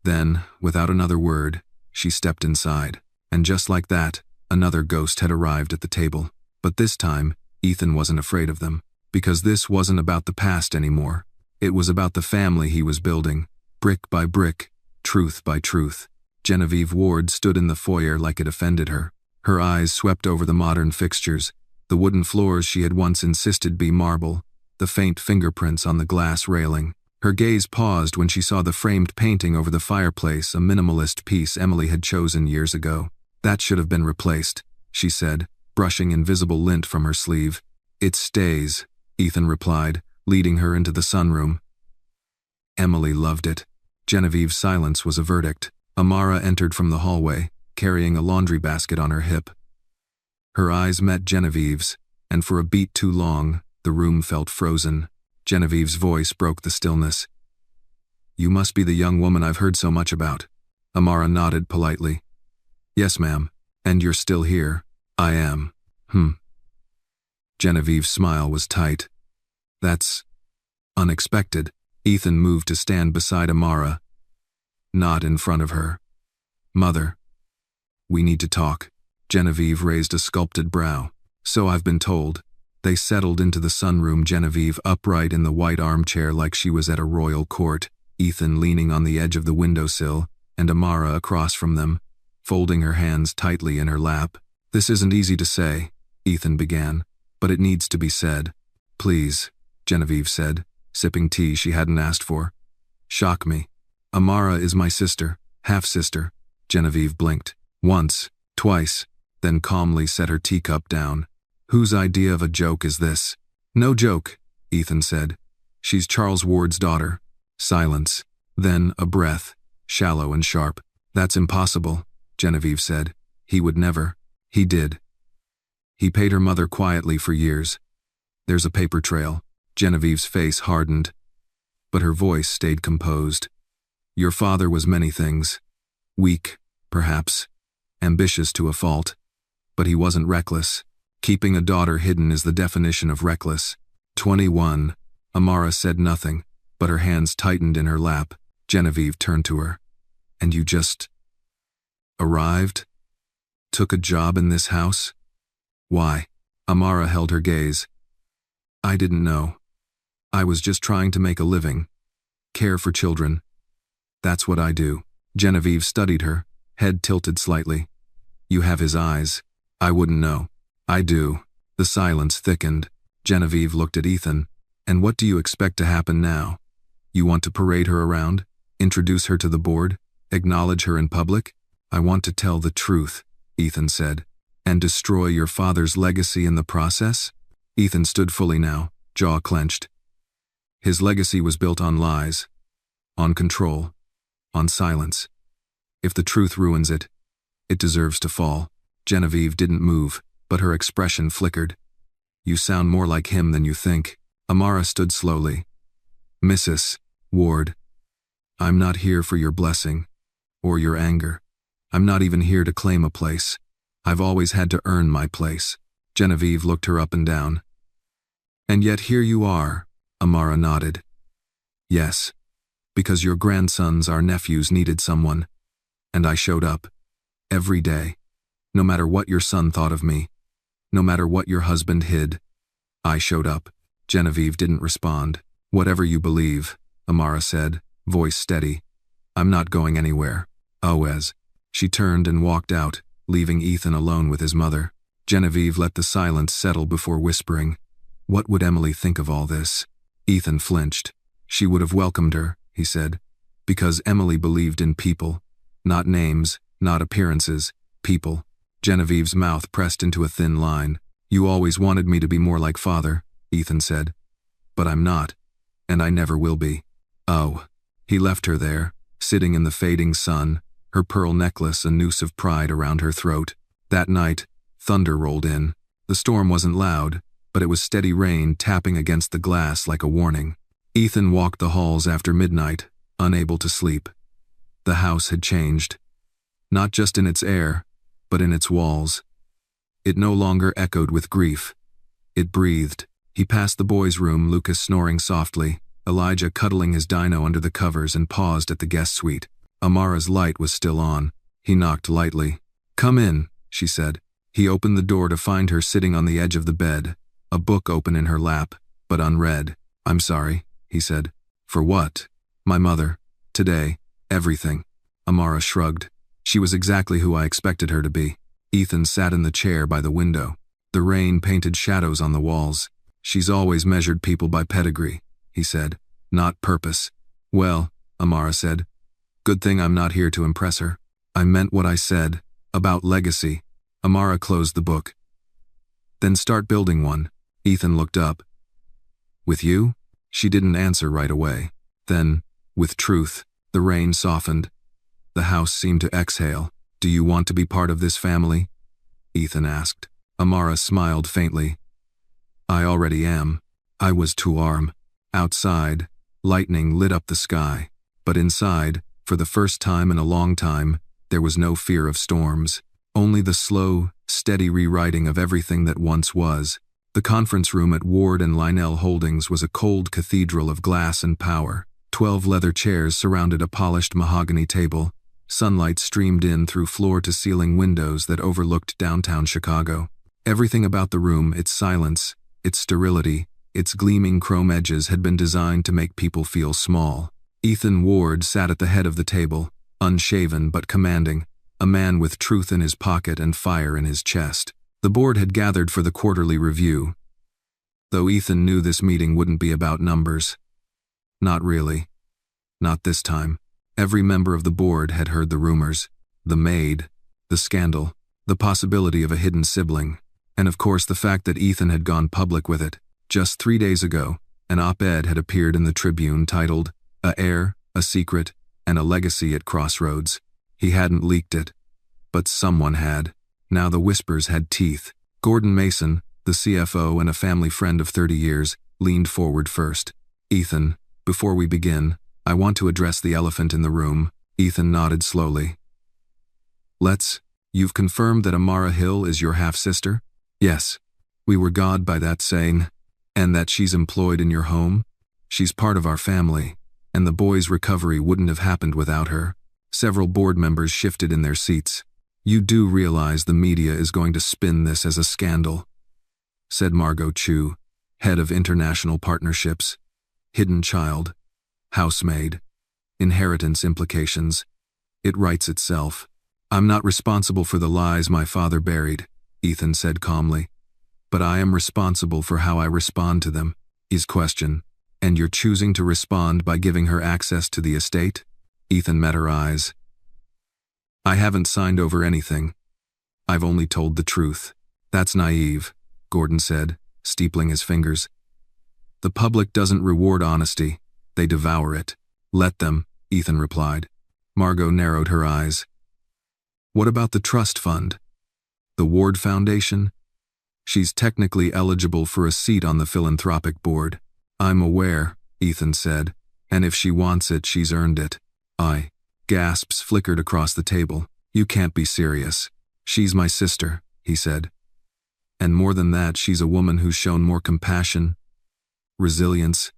[SPEAKER 1] Then, without another word, she stepped inside. And just like that, another ghost had arrived at the table. But this time, Ethan wasn't afraid of them. Because this wasn't about the past anymore. It was about the family he was building, brick by brick, truth by truth. Genevieve Ward stood in the foyer like it offended her. Her eyes swept over the modern fixtures, the wooden floors she had once insisted be marble, the faint fingerprints on the glass railing. Her gaze paused when she saw the framed painting over the fireplace, a minimalist piece Emily had chosen years ago. "That should have been replaced," she said, brushing invisible lint from her sleeve. "It stays," Ethan replied, leading her into the sunroom. Emily loved it. Genevieve's silence was a verdict. Amara entered from the hallway, carrying a laundry basket on her hip. Her eyes met Genevieve's, and for a beat too long, the room felt frozen. Genevieve's voice broke the stillness. "You must be the young woman I've heard so much about." Amara nodded politely. "Yes, ma'am. And you're still here?" "I am." Genevieve's smile was tight. "That's unexpected." Ethan moved to stand beside Amara, not in front of her. "Mother, we need to talk." Genevieve raised a sculpted brow. "So I've been told." They settled into the sunroom, Genevieve upright in the white armchair like she was at a royal court, Ethan leaning on the edge of the windowsill, and Amara across from them, folding her hands tightly in her lap. "This isn't easy to say," Ethan began, "but it needs to be said." "Please," Genevieve said, sipping tea she hadn't asked for. "Shock me. Amara is my sister, half-sister." Genevieve blinked. Once, twice, then calmly set her teacup down. "Whose idea of a joke is this?" "No joke," Ethan said. "She's Charles Ward's daughter." Silence. Then a breath, shallow and sharp. "That's impossible," Genevieve said. "He would never." "He did. He paid her mother quietly for years. There's a paper trail." Genevieve's face hardened, but her voice stayed composed. "Your father was many things. Weak, perhaps. Ambitious to a fault. But he wasn't reckless. Keeping a daughter hidden is the definition of reckless." 21. Amara said nothing, but her hands tightened in her lap. Genevieve turned to her. "And you just arrived? Took a job in this house? Why?" Amara held her gaze. "I didn't know. I was just trying to make a living. Care for children. That's what I do." Genevieve studied her, head tilted slightly. "You have his eyes. I wouldn't know." "I do." The silence thickened. Genevieve looked at Ethan. "And what do you expect to happen now? You want to parade her around? Introduce her to the board? Acknowledge her in public?" "I want to tell the truth," Ethan said. "And destroy your father's legacy in the process?" Ethan stood fully now, jaw clenched. His legacy was built on lies, on control, on silence. If the truth ruins it, it deserves to fall. Genevieve didn't move, but her expression flickered. "You sound more like him than you think." Amara stood slowly. "Mrs. Ward, I'm not here for your blessing, or your anger. I'm not even here to claim a place. I've always had to earn my place." Genevieve looked her up and down. "And yet here you are," Amara nodded. "Yes, because your grandsons, our nephews, needed someone. And I showed up. Every day. No matter what your son thought of me. No matter what your husband hid. I showed up." Genevieve didn't respond. Whatever you believe, Amara said, voice steady. I'm not going anywhere. Always. She turned and walked out, leaving Ethan alone with his mother. Genevieve let the silence settle before whispering, "What would Emily think of all this?" Ethan flinched. "She would have welcomed her," he said, "because Emily believed in people. Not names, not appearances, people." Genevieve's mouth pressed into a thin line. "You always wanted me to be more like father," Ethan said. "But I'm not, and I never will be." Oh. He left her there, sitting in the fading sun, her pearl necklace a noose of pride around her throat. That night, thunder rolled in. The storm wasn't loud, but it was steady rain tapping against the glass like a warning. Ethan walked the halls after midnight, unable to sleep. The house had changed. Not just in its air, but in its walls. It no longer echoed with grief. It breathed. He passed the boys' room, Lucas snoring softly, Elijah cuddling his dino under the covers, and paused at the guest suite. Amara's light was still on. He knocked lightly. "Come in," she said. He opened the door to find her sitting on the edge of the bed, a book open in her lap, but unread. "I'm sorry," he said. "For what?" "My mother. Today. Everything." Amara shrugged. She was exactly who I expected her to be. Ethan sat in the chair by the window. The rain painted shadows on the walls. "She's always measured people by pedigree," he said, "not purpose." "Well," Amara said, "good thing I'm not here to impress her." "I meant what I said, about legacy." Amara closed the book. "Then start building one." Ethan looked up. "With you?" She didn't answer right away. Then, with truth, the rain softened. The house seemed to exhale. "Do you want to be part of this family?" Ethan asked. Amara smiled faintly. "I already am." I was too arm. Outside, lightning lit up the sky. But inside, for the first time in a long time, there was no fear of storms. Only the slow, steady rewriting of everything that once was. The conference room at Ward and Lionel Holdings was a cold cathedral of glass and power. 12 leather chairs surrounded a polished mahogany table. Sunlight streamed in through floor-to-ceiling windows that overlooked downtown Chicago. Everything about the room, its silence, its sterility, its gleaming chrome edges, had been designed to make people feel small. Ethan Ward sat at the head of the table, unshaven but commanding, a man with truth in his pocket and fire in his chest. The board had gathered for the quarterly review, though Ethan knew this meeting wouldn't be about numbers. Not really. Not this time. Every member of the board had heard the rumors, the Maid, the scandal, the possibility of a hidden sibling, and of course the fact that Ethan had gone public with it. Just 3 days ago, an op-ed had appeared in the Tribune titled, "A Heir, a Secret, and a Legacy at Crossroads." He hadn't leaked it, but someone had. Now the whispers had teeth. Gordon Mason, the CFO and a family friend of 30 years, leaned forward first. "Ethan, before we begin, I want to address the elephant in the room." Ethan nodded slowly. You've confirmed that Amara Hill is your half-sister?" "Yes. We were gawed by that saying." "And that she's employed in your home?" "She's part of our family, and the boy's recovery wouldn't have happened without her." Several board members shifted in their seats. "You do realize the media is going to spin this as a scandal," said Margot Chu, head of international partnerships. "Hidden child. Housemaid. Inheritance implications. It writes itself." "I'm not responsible for the lies my father buried," Ethan said calmly. "But I am responsible for how I respond to them." His question, "And you're choosing to respond by giving her access to the estate?" Ethan met her eyes. "I haven't signed over anything. I've only told the truth." "That's naive," Gordon said, steepling his fingers. "The public doesn't reward honesty. They devour it." "Let them," Ethan replied. Margot narrowed her eyes. "What about the trust fund? The Ward Foundation?" "She's technically eligible for a seat on the philanthropic board." "I'm aware," Ethan said, "and if she wants it, she's earned it." Gasps flickered across the table. "You can't be serious." "She's my sister," he said. "And more than that, she's a woman who's shown more compassion, resilience,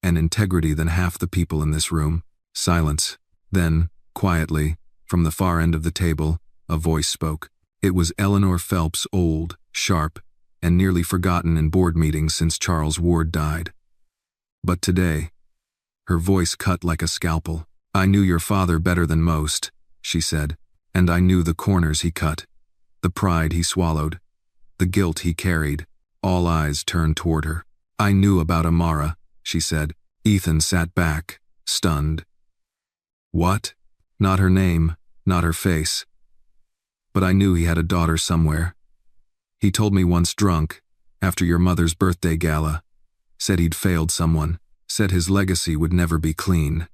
[SPEAKER 1] and integrity than half the people in this room." Silence. Then, quietly, from the far end of the table, a voice spoke. It was Eleanor Phelps' old, sharp, and nearly forgotten in board meetings since Charles Ward died. But today, her voice cut like a scalpel. "I knew your father better than most," she said, "and I knew the corners he cut, the pride he swallowed, the guilt he carried." All eyes turned toward her. "I knew about Amara," she said. Ethan sat back, stunned. "What?" "Not her name, not her face. But I knew he had a daughter somewhere. He told me once drunk, after your mother's birthday gala. Said he'd failed someone, said his legacy would never be clean."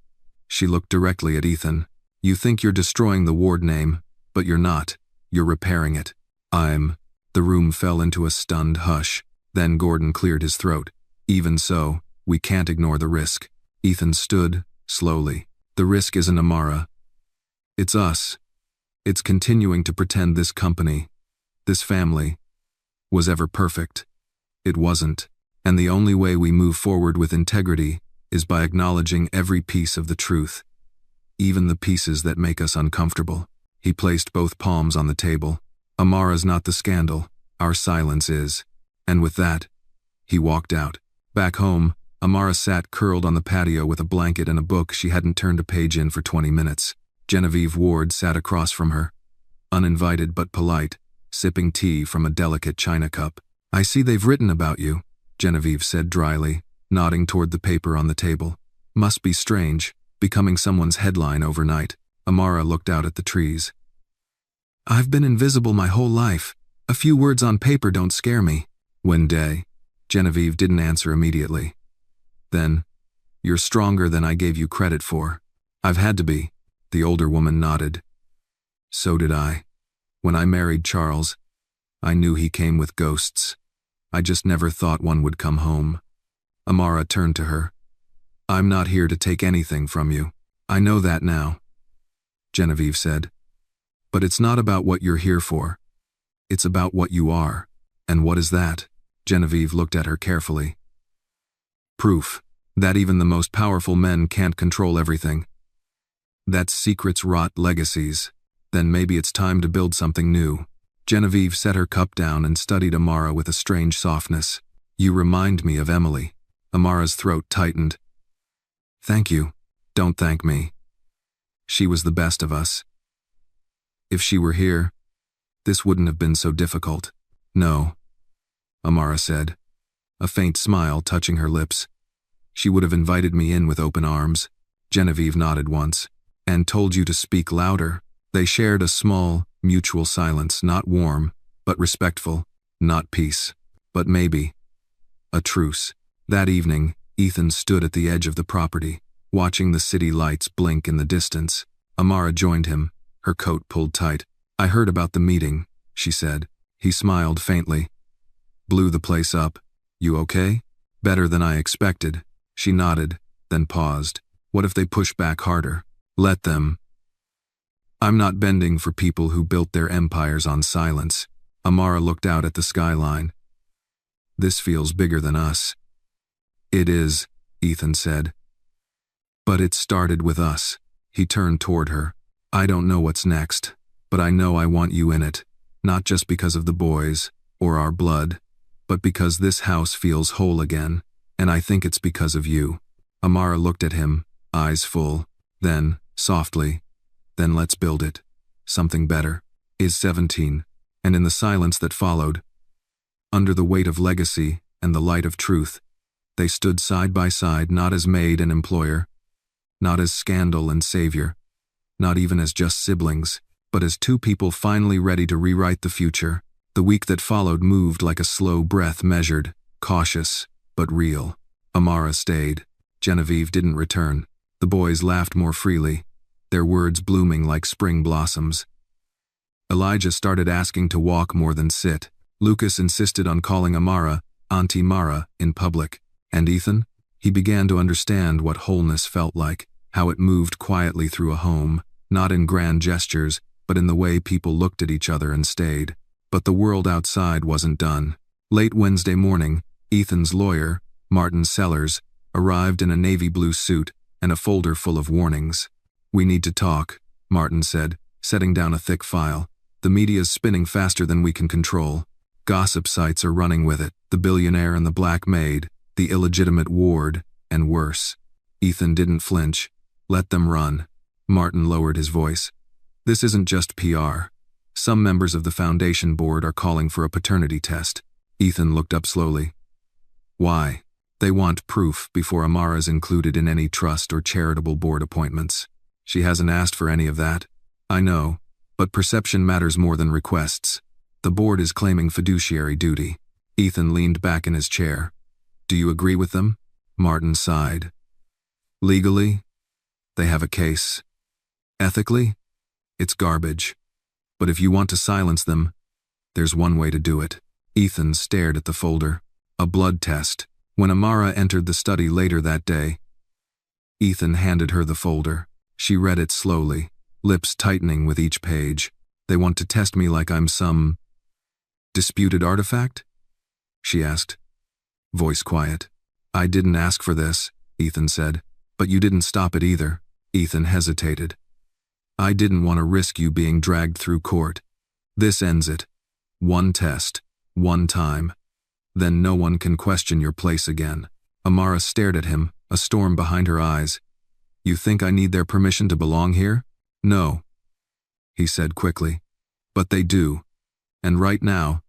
[SPEAKER 1] She looked directly at Ethan. "You think you're destroying the Ward name, but you're not. You're repairing it." The room fell into a stunned hush. Then Gordon cleared his throat. "Even so, we can't ignore the risk." Ethan stood, slowly. "The risk isn't Amara. It's us. It's continuing to pretend this company, this family, was ever perfect. It wasn't. And the only way we move forward with integrity is by acknowledging every piece of the truth, even the pieces that make us uncomfortable." He placed both palms on the table. "Amara's not the scandal. Our silence is." And with that, he walked out. Back home, Amara sat curled on the patio with a blanket and a book she hadn't turned a page in for 20 minutes. Genevieve Ward sat across from her, uninvited but polite, sipping tea from a delicate china cup. "I see they've written about you," Genevieve said dryly, nodding toward the paper on the table. "Must be strange, becoming someone's headline overnight." Amara looked out at the trees. "I've been invisible my whole life. A few words on paper don't scare me." "When day?" Genevieve didn't answer immediately. Then, "You're stronger than I gave you credit for." "I've had to be." The older woman nodded. "So did I. When I married Charles, I knew he came with ghosts. I just never thought one would come home." Amara turned to her. "I'm not here to take anything from you. I know that now," Genevieve said. "But it's not about what you're here for. It's about what you are." "And what is that?" Genevieve looked at her carefully. "Proof that even the most powerful men can't control everything. That secrets rot legacies. Then maybe it's time to build something new." Genevieve set her cup down and studied Amara with a strange softness. "You remind me of Emily." Amara's throat tightened. "Thank you. Don't thank me. She was the best of us. If she were here, this wouldn't have been so difficult." "No," Amara said, a faint smile touching her lips. "She would have invited me in with open arms." Genevieve nodded once. "And told you to speak louder." They shared a small, mutual silence, not warm, but respectful, not peace, but maybe a truce. That evening, Ethan stood at the edge of the property, watching the city lights blink in the distance. Amara joined him, her coat pulled tight. "I heard about the meeting," she said. He smiled faintly. "Blew the place up. You okay?" "Better than I expected." She nodded, then paused. "What if they push back harder?" "Let them. I'm not bending for people who built their empires on silence." Amara looked out at the skyline. "This feels bigger than us." "It is," Ethan said. "But it started with us." He turned toward her. "I don't know what's next, but I know I want you in it. Not just because of the boys, or our blood, but because this house feels whole again, and I think it's because of you." Amara looked at him, eyes full. Then, softly, "Then let's build it. Something better." Is 17, and in the silence that followed, under the weight of legacy and the light of truth, they stood side by side, not as maid and employer, not as scandal and savior, not even as just siblings, but as two people finally ready to rewrite the future. The week that followed moved like a slow breath, measured, cautious, but real. Amara stayed. Genevieve didn't return. The boys laughed more freely, their words blooming like spring blossoms. Elijah started asking to walk more than sit. Lucas insisted on calling Amara Auntie Mara in public. And Ethan? He began to understand what wholeness felt like, how it moved quietly through a home, not in grand gestures, but in the way people looked at each other and stayed. But the world outside wasn't done. Late Wednesday morning, Ethan's lawyer, Martin Sellers, arrived in a navy blue suit and a folder full of warnings. "We need to talk," Martin said, setting down a thick file. "The media's spinning faster than we can control. Gossip sites are running with it. The Billionaire and the Black Maid, the illegitimate ward, and worse. Ethan didn't flinch. Let them run. Martin lowered his voice. This isn't just PR. Some members of the foundation board are calling for a paternity test. Ethan looked up slowly. Why? They want proof before Amara's included in any trust or charitable board appointments. She hasn't asked for any of that. I know, but perception matters more than requests. The board is claiming fiduciary duty. Ethan leaned back in his chair. Do you agree with them? Martin sighed. Legally, they have a case. Ethically, it's garbage. But if you want to silence them, there's one way to do it. Ethan stared at the folder. A blood test. When Amara entered the study later that day, Ethan handed her the folder. She read it slowly, lips tightening with each page. They want to test me like I'm some disputed artifact? She asked, voice quiet. I didn't ask for this, Ethan said, but you didn't stop it either. Ethan hesitated. I didn't want to risk you being dragged through court. This ends it. One test, one time. Then no one can question your place again. Amara stared at him, a storm behind her eyes. You think I need their permission to belong here? No, he said quickly. But they do. And right now,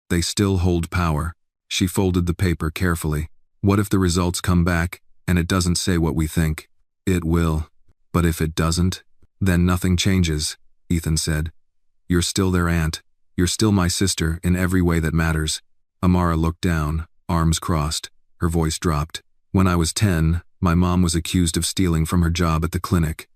[SPEAKER 1] they still hold power. She folded the paper carefully. What if the results come back, and it doesn't say what we think? It will. But if it doesn't, then nothing changes, Ethan said. You're still their aunt. You're still my sister in every way that matters. Amara looked down, arms crossed. Her voice dropped. When I was 10, my mom was accused of stealing from her job at the clinic.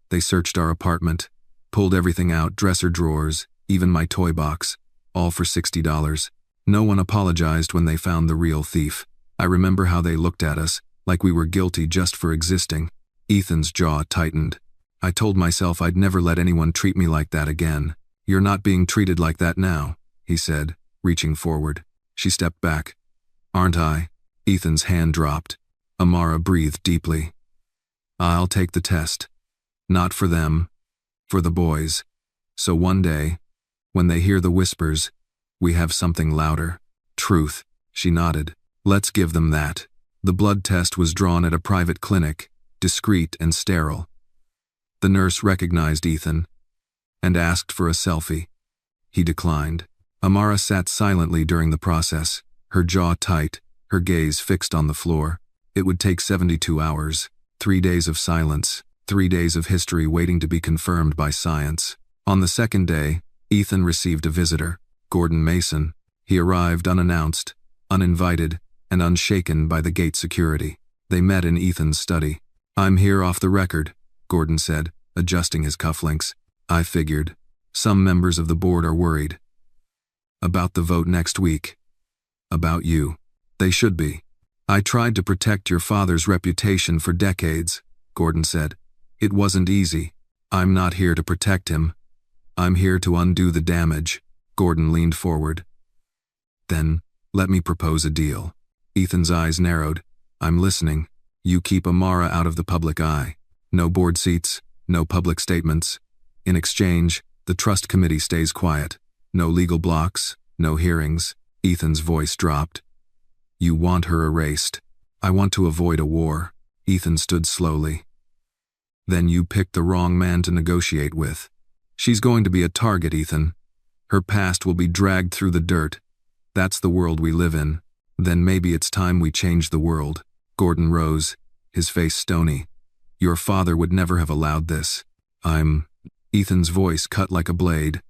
[SPEAKER 1] They searched our apartment, pulled everything out, dresser drawers, even my toy box, all for $60. No one apologized when they found the real thief. I remember how they looked at us, like we were guilty just for existing. Ethan's jaw tightened. I told myself I'd never let anyone treat me like that again. You're not being treated like that now, he said, reaching forward. She stepped back. Aren't I? Ethan's hand dropped. Amara breathed deeply. I'll take the test. Not for them, for the boys. So one day, when they hear the whispers, we have something louder. Truth, she nodded. Let's give them that. The blood test was drawn at a private clinic, discreet and sterile. The nurse recognized Ethan and asked for a selfie. He declined. Amara sat silently during the process, her jaw tight, her gaze fixed on the floor. It would take 72 hours, 3 days of silence, 3 days of history waiting to be confirmed by science. On the second day, Ethan received a visitor, Gordon Mason. He arrived unannounced, uninvited, and unshaken by the gate security. They met in Ethan's study. I'm here off the record, Gordon said, adjusting his cufflinks. I figured. Some members of the board are worried. About the vote next week. About you. They should be. I tried to protect your father's reputation for decades, Gordon said. It wasn't easy. I'm not here to protect him. I'm here to undo the damage. Gordon leaned forward. Then, let me propose a deal. Ethan's eyes narrowed. I'm listening. You keep Amara out of the public eye. No board seats, no public statements. In exchange, the trust committee stays quiet. No legal blocks, no hearings. Ethan's voice dropped. You want her erased. I want to avoid a war. Ethan stood slowly. Then you picked the wrong man to negotiate with. She's going to be a target, Ethan. Her past will be dragged through the dirt. That's the world we live in. Then maybe it's time we change the world. Gordon rose, his face stony. Your father would never have allowed this. Ethan's voice cut like a blade.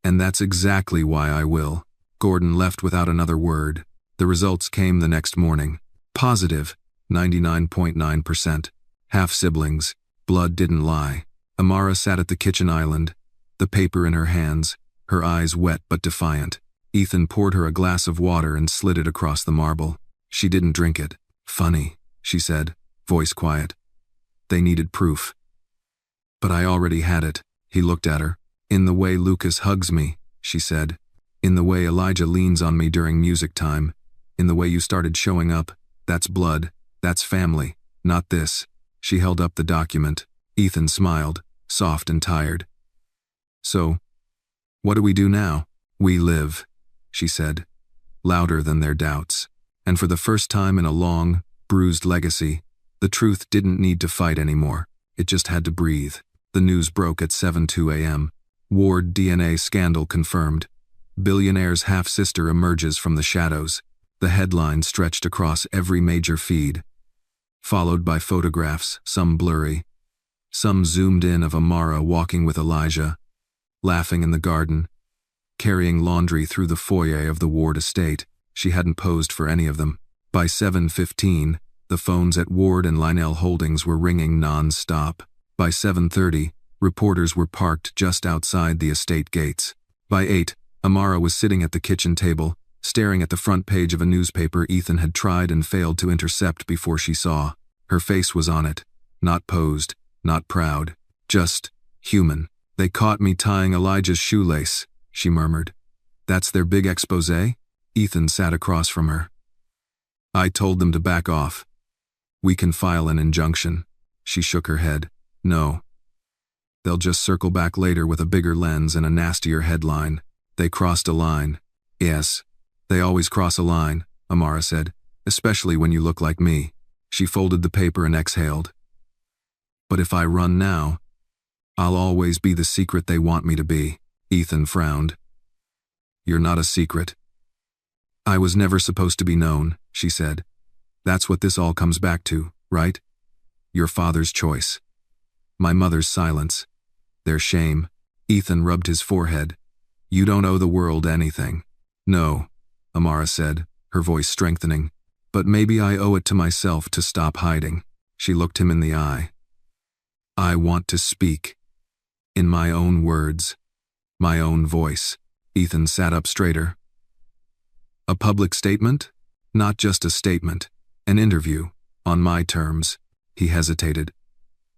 [SPEAKER 1] And that's exactly why I will. Gordon left without another word. The results came the next morning. Positive, 99.9%. Half-siblings. Blood didn't lie. Amara sat at the kitchen island, the paper in her hands, her eyes wet but defiant. Ethan poured her a glass of water and slid it across the marble. She didn't drink it. Funny, she said, voice quiet. They needed proof. But I already had it. He looked at her. In the way Lucas hugs me, she said. In the way Elijah leans on me during music time. In the way you started showing up. That's blood. That's family. Not this. She held up the document. Ethan smiled, soft and tired. So, what do we do now? We live. she said, louder than their doubts. And for the first time in a long, bruised legacy, the truth didn't need to fight anymore. It just had to breathe. The news broke at 7:02 a.m. Ward DNA scandal confirmed. Billionaire's half-sister emerges from the shadows. The headline stretched across every major feed, followed by photographs, some blurry, some zoomed in of Amara walking with Elijah, laughing in the garden, carrying laundry through the foyer of the Ward estate. She hadn't posed for any of them. By 7:15, the phones at Ward and Lionel Holdings were ringing non-stop. By 7:30, reporters were parked just outside the estate gates. By 8, Amara was sitting at the kitchen table, staring at the front page of a newspaper Ethan had tried and failed to intercept before she saw. Her face was on it, not posed, not proud, just human. "They caught me tying Elijah's shoelace," she murmured. "That's their big exposé?" Ethan sat across from her. "I told them to back off. We can file an injunction." She shook her head. "No. They'll just circle back later with a bigger lens and a nastier headline. They crossed a line." "Yes, they always cross a line," Amara said, "especially when you look like me." She folded the paper and exhaled. "But if I run now, I'll always be the secret they want me to be." Ethan frowned. "You're not a secret." "I was never supposed to be known," she said. "That's what this all comes back to, right? Your father's choice. My mother's silence. Their shame." Ethan rubbed his forehead. "You don't owe the world anything." "No," Amara said, her voice strengthening. "But maybe I owe it to myself to stop hiding." She looked him in the eye. "I want to speak. In my own words. My own voice." Ethan sat up straighter. "A public statement? Not just a statement. An interview. On my terms." He hesitated.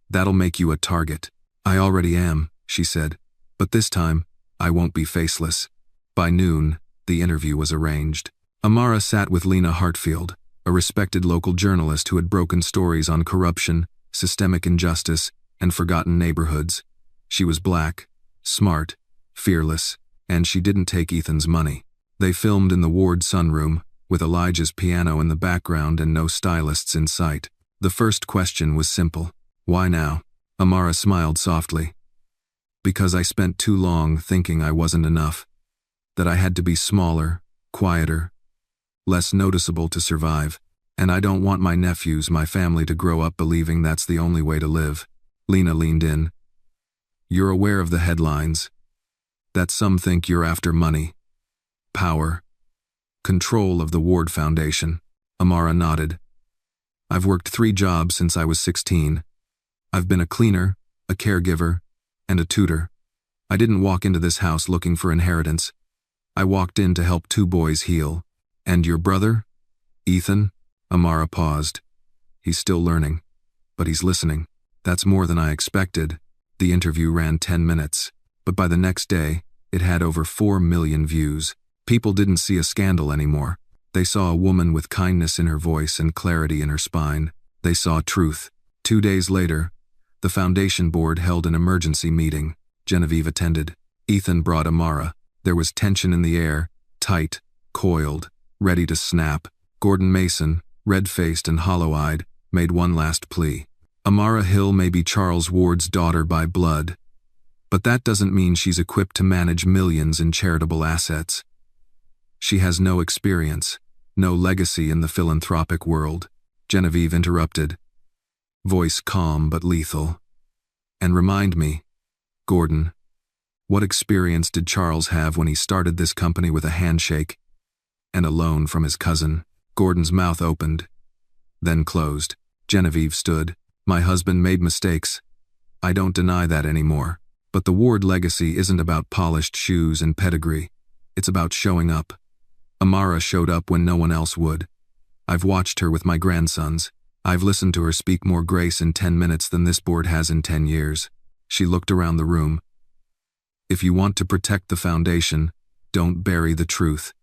[SPEAKER 1] "That'll make you a target." "I already am," she said. "But this time, I won't be faceless." By noon, the interview was arranged. Amara sat with Lena Hartfield, a respected local journalist who had broken stories on corruption, systemic injustice, and forgotten neighborhoods. She was black, smart, fearless, and she didn't take Ethan's money. They filmed in the Ward sunroom, with Elijah's piano in the background and no stylists in sight. The first question was simple. "Why now?" Amara smiled softly. "Because I spent too long thinking I wasn't enough. That I had to be smaller, quieter, less noticeable to survive. And I don't want my nephews, my family to grow up believing that's the only way to live." Lena leaned in. "You're aware of the headlines. That some think you're after money, power, control of the Ward Foundation." Amara nodded. "I've worked 3 jobs since I was 16. I've been a cleaner, a caregiver, and a tutor. I didn't walk into this house looking for inheritance. I walked in to help 2 boys heal." "And your brother? Ethan?" Amara paused. "He's still learning, but he's listening." "That's more than I expected." The interview ran 10 minutes, but by the next day, it had over 4 million views. People didn't see a scandal anymore. They saw a woman with kindness in her voice and clarity in her spine. They saw truth. 2 days later, the foundation board held an emergency meeting. Genevieve attended. Ethan brought Amara. There was tension in the air, tight, coiled, ready to snap. Gordon Mason, red-faced and hollow-eyed, made one last plea. "Amara Hill may be Charles Ward's daughter by blood, but that doesn't mean she's equipped to manage millions in charitable assets. She has no experience, no legacy in the philanthropic world." Genevieve interrupted, voice calm but lethal. "And remind me, Gordon, what experience did Charles have when he started this company with a handshake and a loan from his cousin?" Gordon's mouth opened, then closed. Genevieve stood. "My husband made mistakes. I don't deny that anymore. But the Ward legacy isn't about polished shoes and pedigree. It's about showing up. Amara showed up when no one else would. I've watched her with my grandsons. I've listened to her speak more grace in 10 minutes than this board has in 10 years. She looked around the room. If you want to protect the foundation, don't bury the truth.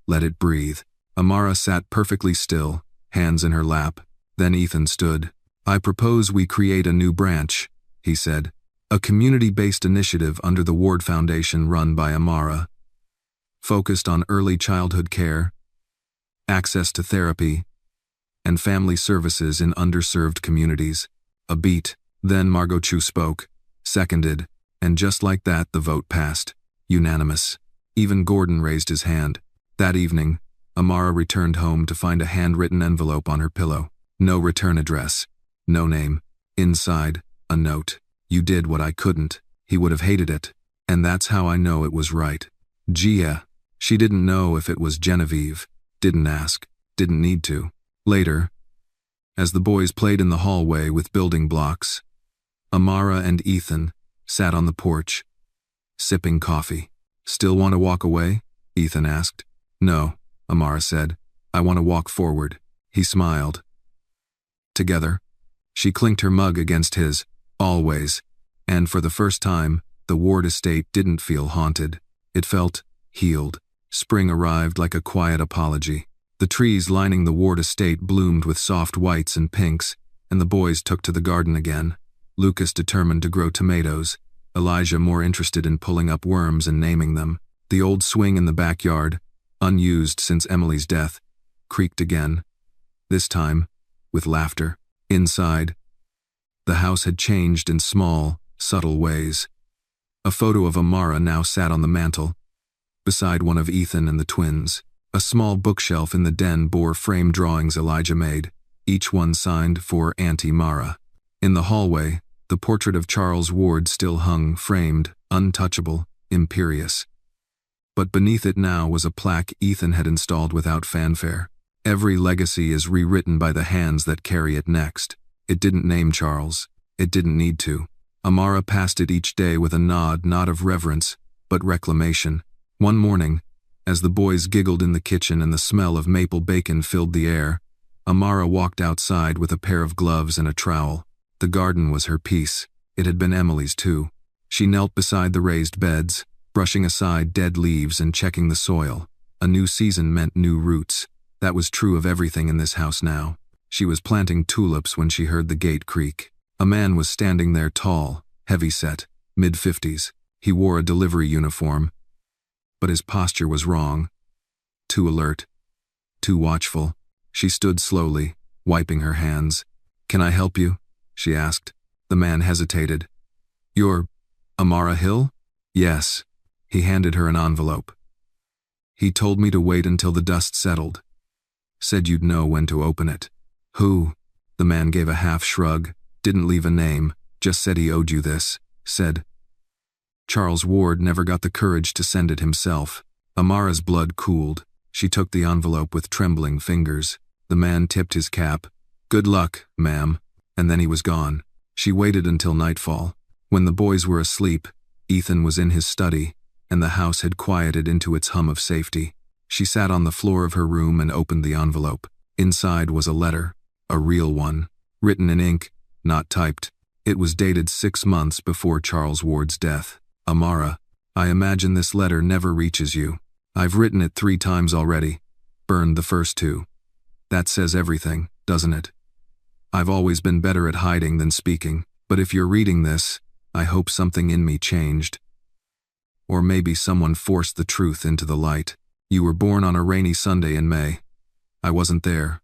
[SPEAKER 1] Let it breathe." Amara sat perfectly still, hands in her lap. Then Ethan stood. "I propose we create a new branch," he said. "A community-based initiative under the Ward Foundation run by Amara. focused on early childhood care, access to therapy, and family services in underserved communities. A beat. Then Margot Chu spoke, seconded, and just like that the vote passed. Unanimous. Even Gordon raised his hand. That evening, Amara returned home to find a handwritten envelope on her pillow. No return address. No name. Inside, a note. You did what I couldn't. He would have hated it. And that's how I know it was right. Gia. She didn't know if it was Genevieve. Didn't ask. Didn't need to. Later, as the boys played in the hallway with building blocks, Amara and Ethan sat on the porch, sipping coffee. Still want to walk away? Ethan asked. No, Amara said. I want to walk forward. He smiled. Together, she clinked her mug against his, always, and for the first time, the Ward estate didn't feel haunted. It felt healed. Spring arrived like a quiet apology. The trees lining the Ward estate bloomed with soft whites and pinks, and the boys took to the garden again. Lucas determined to grow tomatoes, Elijah more interested in pulling up worms and naming them. The old swing in the backyard, unused since Emily's death, creaked again. This time, with laughter. Inside, the house had changed in small, subtle ways. A photo of Amara now sat on the mantel, beside one of Ethan and the twins. A small bookshelf in the den bore framed drawings Elijah made, each one signed for Auntie Mara. In the hallway, the portrait of Charles Ward still hung, framed, untouchable, imperious. But beneath it now was a plaque Ethan had installed without fanfare. Every legacy is rewritten by the hands that carry it next. It didn't name Charles. It didn't need to. Amara passed it each day with a nod, not of reverence, but reclamation. One morning, as the boys giggled in the kitchen and the smell of maple bacon filled the air, Amara walked outside with a pair of gloves and a trowel. The garden was her piece. It had been Emily's too. She knelt beside the raised beds, brushing aside dead leaves and checking the soil. A new season meant new roots. That was true of everything in this house now. She was planting tulips when she heard the gate creak. A man was standing there, tall, heavy-set, mid-50s. He wore a delivery uniform, but his posture was wrong. Too alert, too watchful. She stood slowly, wiping her hands. "Can I help you?" she asked. The man hesitated. "You're Amara Hill?" "Yes." He handed her an envelope. "He told me to wait until the dust settled. Said you'd know when to open it." "Who?" The man gave a half shrug, didn't leave a name, just said he owed you this, said Charles Ward never got the courage to send it himself. Amara's blood cooled. She took the envelope with trembling fingers. The man tipped his cap. "Good luck, ma'am," and then he was gone. She waited until nightfall. When the boys were asleep, Ethan was in his study, and the house had quieted into its hum of safety. She sat on the floor of her room and opened the envelope. Inside was a letter, a real one, written in ink, not typed. It was dated 6 months before Charles Ward's death. "Amara, I imagine this letter never reaches you. I've written it 3 times already, burned the first 2. That says everything, doesn't it? I've always been better at hiding than speaking, but if you're reading this, I hope something in me changed. Or maybe someone forced the truth into the light. You were born on a rainy Sunday in May. I wasn't there.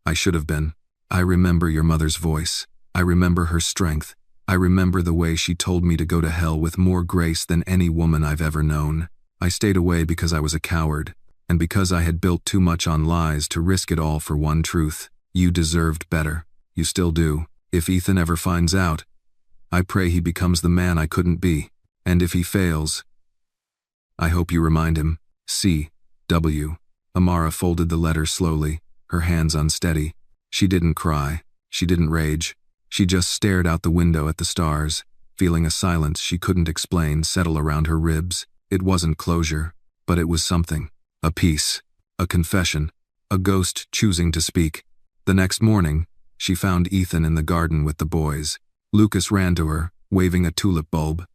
[SPEAKER 1] I should have been. I remember your mother's voice. I remember her strength. I remember the way she told me to go to hell with more grace than any woman I've ever known. I stayed away because I was a coward, and because I had built too much on lies to risk it all for one truth. You deserved better. You still do. If Ethan ever finds out, I pray he becomes the man I couldn't be. And if he fails, I hope you remind him. C.W." Amara folded the letter slowly, her hands unsteady. She didn't cry. She didn't rage. She just stared out the window at the stars, feeling a silence she couldn't explain settle around her ribs. It wasn't closure, but it was something. A peace. A confession. A ghost choosing to speak. The next morning, she found Ethan in the garden with the boys. Lucas ran to her, waving a tulip bulb.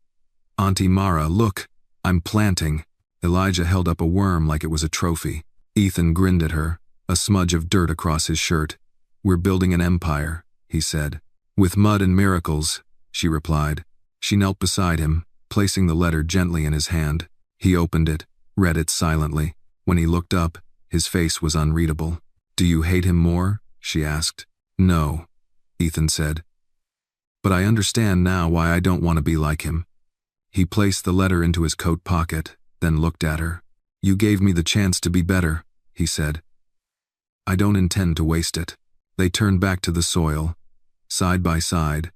[SPEAKER 1] "Auntie Mara, look, I'm planting." Elijah held up a worm like it was a trophy. Ethan grinned at her, a smudge of dirt across his shirt. "We're building an empire," he said. "With mud and miracles," she replied. She knelt beside him, placing the letter gently in his hand. He opened it, read it silently. When he looked up, his face was unreadable. "Do you hate him more?" she asked. "No," Ethan said. "But I understand now why I don't want to be like him." He placed the letter into his coat pocket, then looked at her. "You gave me the chance to be better," he said. "I don't intend to waste it." They turned back to the soil, side by side,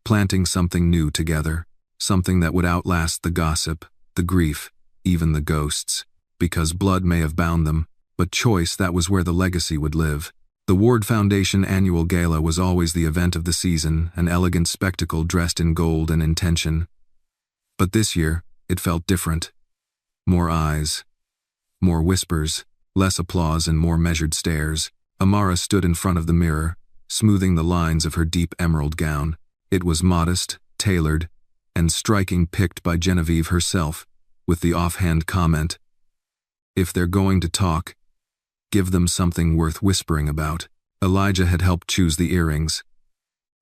[SPEAKER 1] planting something new together, something that would outlast the gossip, the grief, even the ghosts. Because blood may have bound them, but choice, that was where the legacy would live. The Ward Foundation annual gala was always the event of the season, an elegant spectacle dressed in gold and intention. But this year, it felt different. More eyes, more whispers, less applause and more measured stares. Amara stood in front of the mirror, smoothing the lines of her deep emerald gown. It was modest, tailored, and striking, picked by Genevieve herself, with the offhand comment, "If they're going to talk, give them something worth whispering about." Elijah had helped choose the earrings.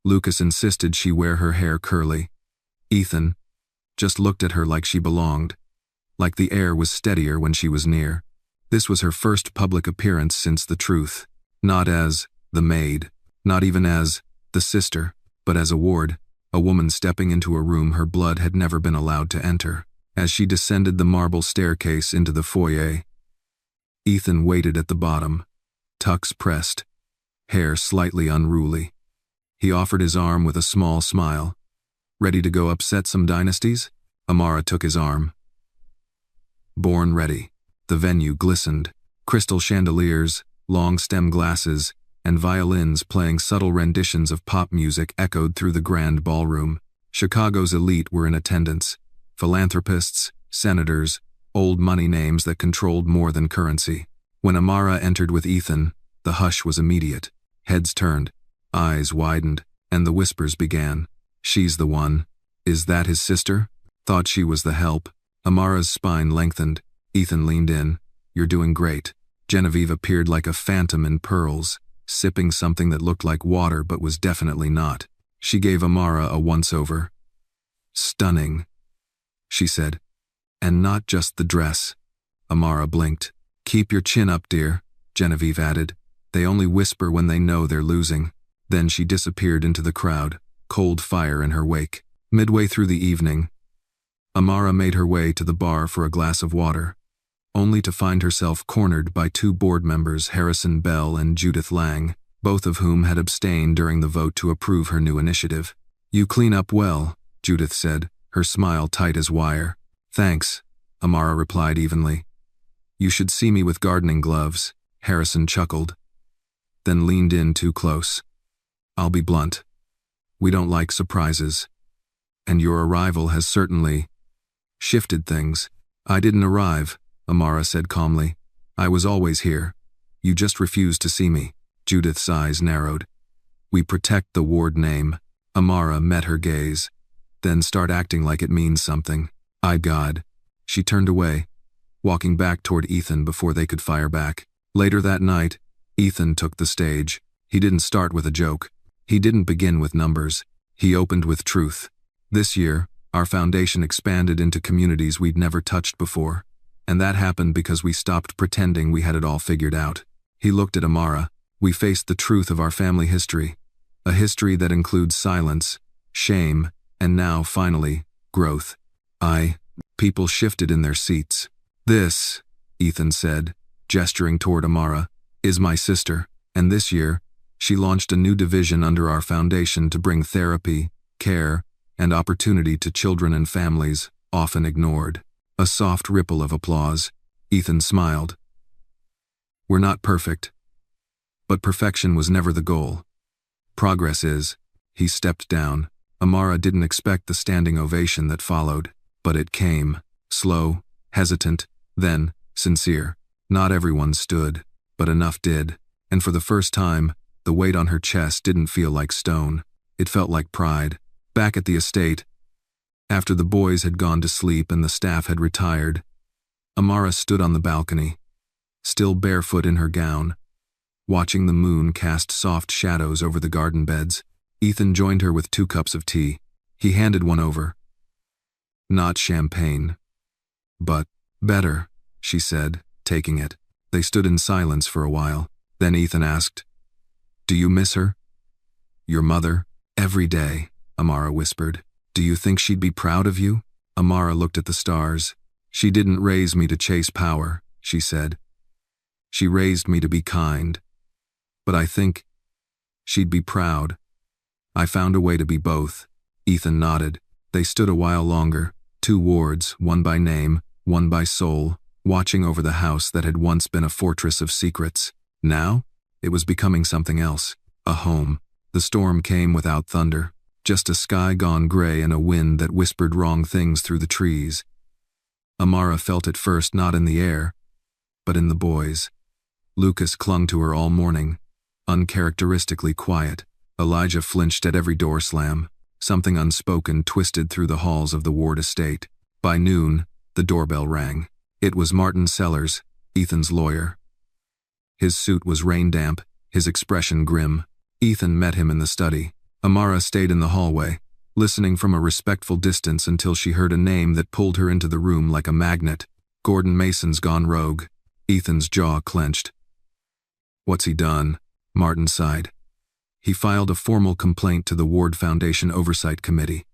[SPEAKER 1] Lucas insisted she wear her hair curly. Ethan just looked at her like she belonged, like the air was steadier when she was near. This was her first public appearance since the truth. Not as the maid, not even as the sister, but as a ward, a woman stepping into a room her blood had never been allowed to enter. As she descended the marble staircase into the foyer, Ethan waited at the bottom, tucks pressed, hair slightly unruly. He offered his arm with a small smile. "Ready to go upset some dynasties?" Amara took his arm. Born ready. The venue glistened. Crystal chandeliers, long stem glasses, and violins playing subtle renditions of pop music echoed through the grand ballroom. Chicago's elite were in attendance. Philanthropists, senators, old money names that controlled more than currency. When Amara entered with Ethan, the hush was immediate. Heads turned, eyes widened, and the whispers began. "She's the one. Is that his sister? Thought she was the help." Amara's spine lengthened. Ethan leaned in. "You're doing great." Genevieve appeared like a phantom in pearls, sipping something that looked like water but was definitely not. She gave Amara a once-over. "Stunning," she said. "And not just the dress." Amara blinked. "Keep your chin up, dear," Genevieve added. "They only whisper when they know they're losing." Then she disappeared into the crowd, cold fire in her wake. Midway through the evening, Amara made her way to the bar for a glass of water, only to find herself cornered by two board members, Harrison Bell and Judith Lang, both of whom had abstained during the vote to approve her new initiative. "You clean up well," Judith said, her smile tight as wire. "Thanks," Amara replied evenly. "You should see me with gardening gloves," Harrison chuckled, then leaned in too close. "I'll be blunt. We don't like surprises. And your arrival has certainly shifted things." "I didn't arrive," Amara said calmly. "I was always here. You just refused to see me." Judith's eyes narrowed. "We protect the ward name." Amara met her gaze. "Then start acting like it means something." "I God." She turned away, walking back toward Ethan before they could fire back. Later that night, Ethan took the stage. He didn't start with a joke. He didn't begin with numbers. He opened with truth. This year, our foundation expanded into communities we'd never touched before. And that happened because we stopped pretending we had it all figured out. He looked at Amara. We faced the truth of our family history. A history that includes silence, shame, and now, finally, growth. People shifted in their seats. "This," Ethan said, gesturing toward Amara, "is my sister. And this year, she launched a new division under our foundation to bring therapy, care, and opportunity to children and families, often ignored." A soft ripple of applause. Ethan smiled. "We're not perfect. But perfection was never the goal. Progress is." He stepped down. Amara didn't expect the standing ovation that followed, but it came. Slow, hesitant, then sincere. Not everyone stood, but enough did. And for the first time, the weight on her chest didn't feel like stone. It felt like pride. Back at the estate, after the boys had gone to sleep and the staff had retired, Amara stood on the balcony, still barefoot in her gown, watching the moon cast soft shadows over the garden beds. Ethan joined her with 2 cups of tea. He handed one over. "Not champagne. But better," she said, taking it. They stood in silence for a while. Then Ethan asked, "Do you miss her? Your mother?" "Every day," Amara whispered. "Do you think she'd be proud of you?" Amara looked at the stars. "She didn't raise me to chase power," she said. "She raised me to be kind. But I think she'd be proud. I found a way to be both." Ethan nodded. They stood a while longer, two wards, one by name, one by soul, watching over the house that had once been a fortress of secrets. Now, it was becoming something else, a home. The storm came without thunder, just a sky gone gray and a wind that whispered wrong things through the trees. Amara felt it first not in the air, but in the boys. Lucas clung to her all morning, uncharacteristically quiet. Elijah flinched at every door slam. Something unspoken twisted through the halls of the Ward estate. By noon, the doorbell rang. It was Martin Sellers, Ethan's lawyer. His suit was rain-damp, his expression grim. Ethan met him in the study. Amara stayed in the hallway, listening from a respectful distance until she heard a name that pulled her into the room like a magnet. Gordon Mason's gone rogue. Ethan's jaw clenched. "What's he done?" Martin sighed. "He filed a formal complaint to the Ward Foundation Oversight Committee.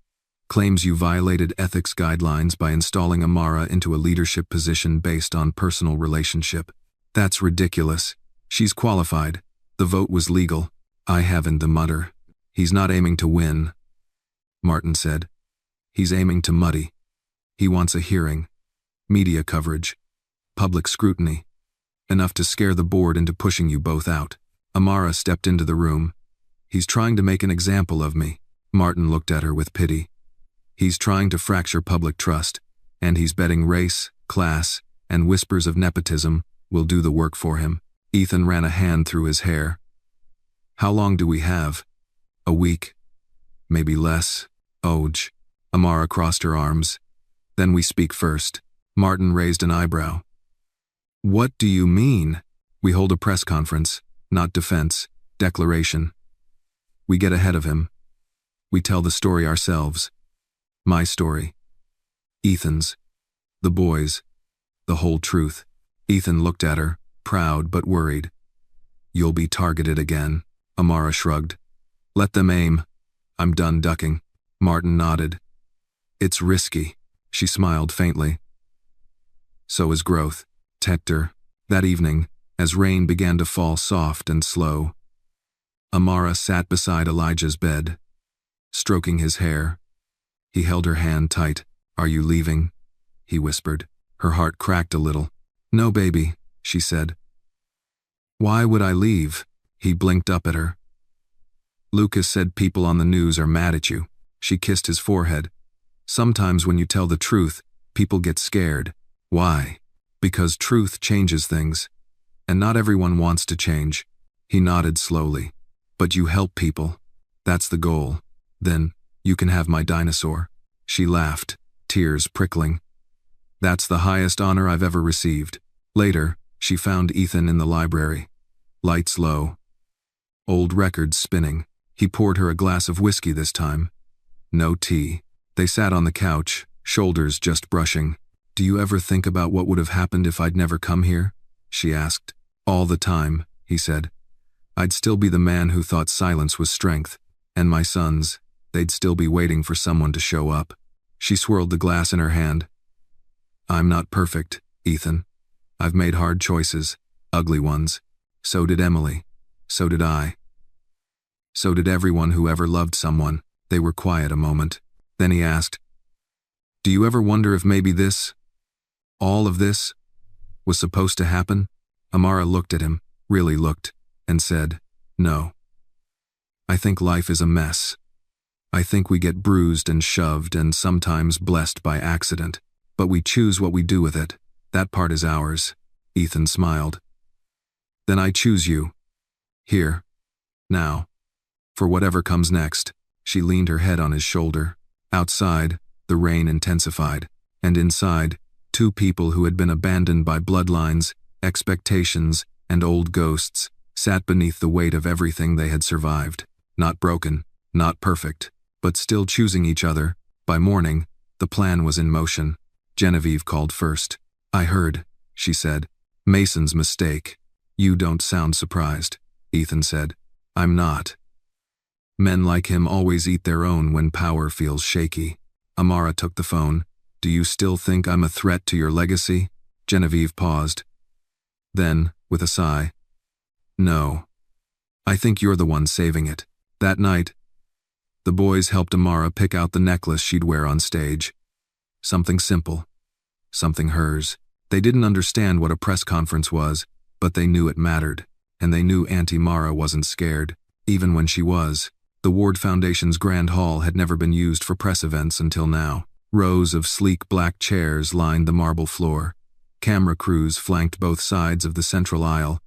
[SPEAKER 1] Claims you violated ethics guidelines by installing Amara into a leadership position based on personal relationship. That's ridiculous. She's qualified. The vote was legal. I haven't the mutter. He's not aiming to win," Martin said. "He's aiming to muddy. He wants a hearing, media coverage, public scrutiny, enough to scare the board into pushing you both out." Amara stepped into the room. "He's trying to make an example of me." Martin looked at her with pity. "He's trying to fracture public trust, and he's betting race, class, and whispers of nepotism will do the work for him." Ethan ran a hand through his hair. "How long do we have? A week? Maybe less?" "Oj." Amara crossed her arms. "Then we speak first." Martin raised an eyebrow. "What do you mean?" "We hold a press conference, not defense, declaration. We get ahead of him. We tell the story ourselves. My story. Ethan's. The boys. The whole truth." Ethan looked at her, proud but worried. "You'll be targeted again." Amara shrugged. "Let them aim. I'm done ducking." Martin nodded. "It's risky." She smiled faintly. "So is growth." Hector. That evening, as rain began to fall soft and slow, Amara sat beside Elijah's bed, stroking his hair. He held her hand tight. "Are you leaving?" he whispered. Her heart cracked a little. "No, baby," she said. "Why would I leave?" He blinked up at her. "Lucas said people on the news are mad at you." She kissed his forehead. "Sometimes when you tell the truth, people get scared." "Why?" "Because truth changes things. And not everyone wants to change." He nodded slowly. "But you help people. That's the goal. Then, you can have my dinosaur." She laughed, tears prickling. "That's the highest honor I've ever received." Later, she found Ethan in the library. Lights low. Old records spinning. He poured her a glass of whiskey this time. No tea. They sat on the couch, shoulders just brushing. "Do you ever think about what would have happened if I'd never come here?" she asked. "All the time," he said. "I'd still be the man who thought silence was strength. And my sons, they'd still be waiting for someone to show up." She swirled the glass in her hand. "I'm not perfect, Ethan. I've made hard choices, ugly ones. So did Emily. So did I. So did everyone who ever loved someone." They were quiet a moment. Then he asked, "Do you ever wonder if maybe this, all of this, was supposed to happen?" Amara looked at him, really looked, and said, "No. I think life is a mess. I think we get bruised and shoved and sometimes blessed by accident. But we choose what we do with it. That part is ours." Ethan smiled. "Then I choose you. Here. Now. For whatever comes next." She leaned her head on his shoulder. Outside, the rain intensified. And inside, two people who had been abandoned by bloodlines, expectations, and old ghosts, sat beneath the weight of everything they had survived. Not broken, not perfect, but still choosing each other. By morning, the plan was in motion. Genevieve called first. "I heard," she said. Mason's mistake. You don't sound surprised, Ethan said. I'm not. Men like him always eat their own when power feels shaky. Amara took the phone. Do you still think I'm a threat to your legacy? Genevieve paused. Then, with a sigh, no. I think you're the one saving it. That night, the boys helped Amara pick out the necklace she'd wear on stage. Something simple. Something hers. They didn't understand what a press conference was, but they knew it mattered, and they knew Auntie Mara wasn't scared, even when she was. The Ward Foundation's Grand Hall had never been used for press events until now. Rows of sleek black chairs lined the marble floor. Camera crews flanked both sides of the central aisle,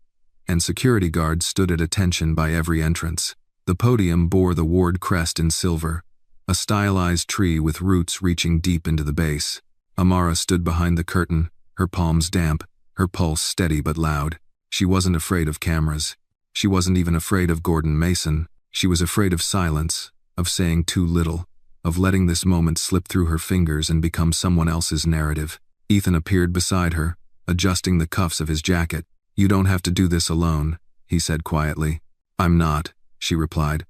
[SPEAKER 1] and security guards stood at attention by every entrance. The podium bore the Ward crest in silver, a stylized tree with roots reaching deep into the base. Amara stood behind the curtain, her palms damp, her pulse steady but loud. She wasn't afraid of cameras. She wasn't even afraid of Gordon Mason. She was afraid of silence, of saying too little, of letting this moment slip through her fingers and become someone else's narrative. Ethan appeared beside her, adjusting the cuffs of his jacket. You don't have to do this alone, he said quietly. I'm not, she replied.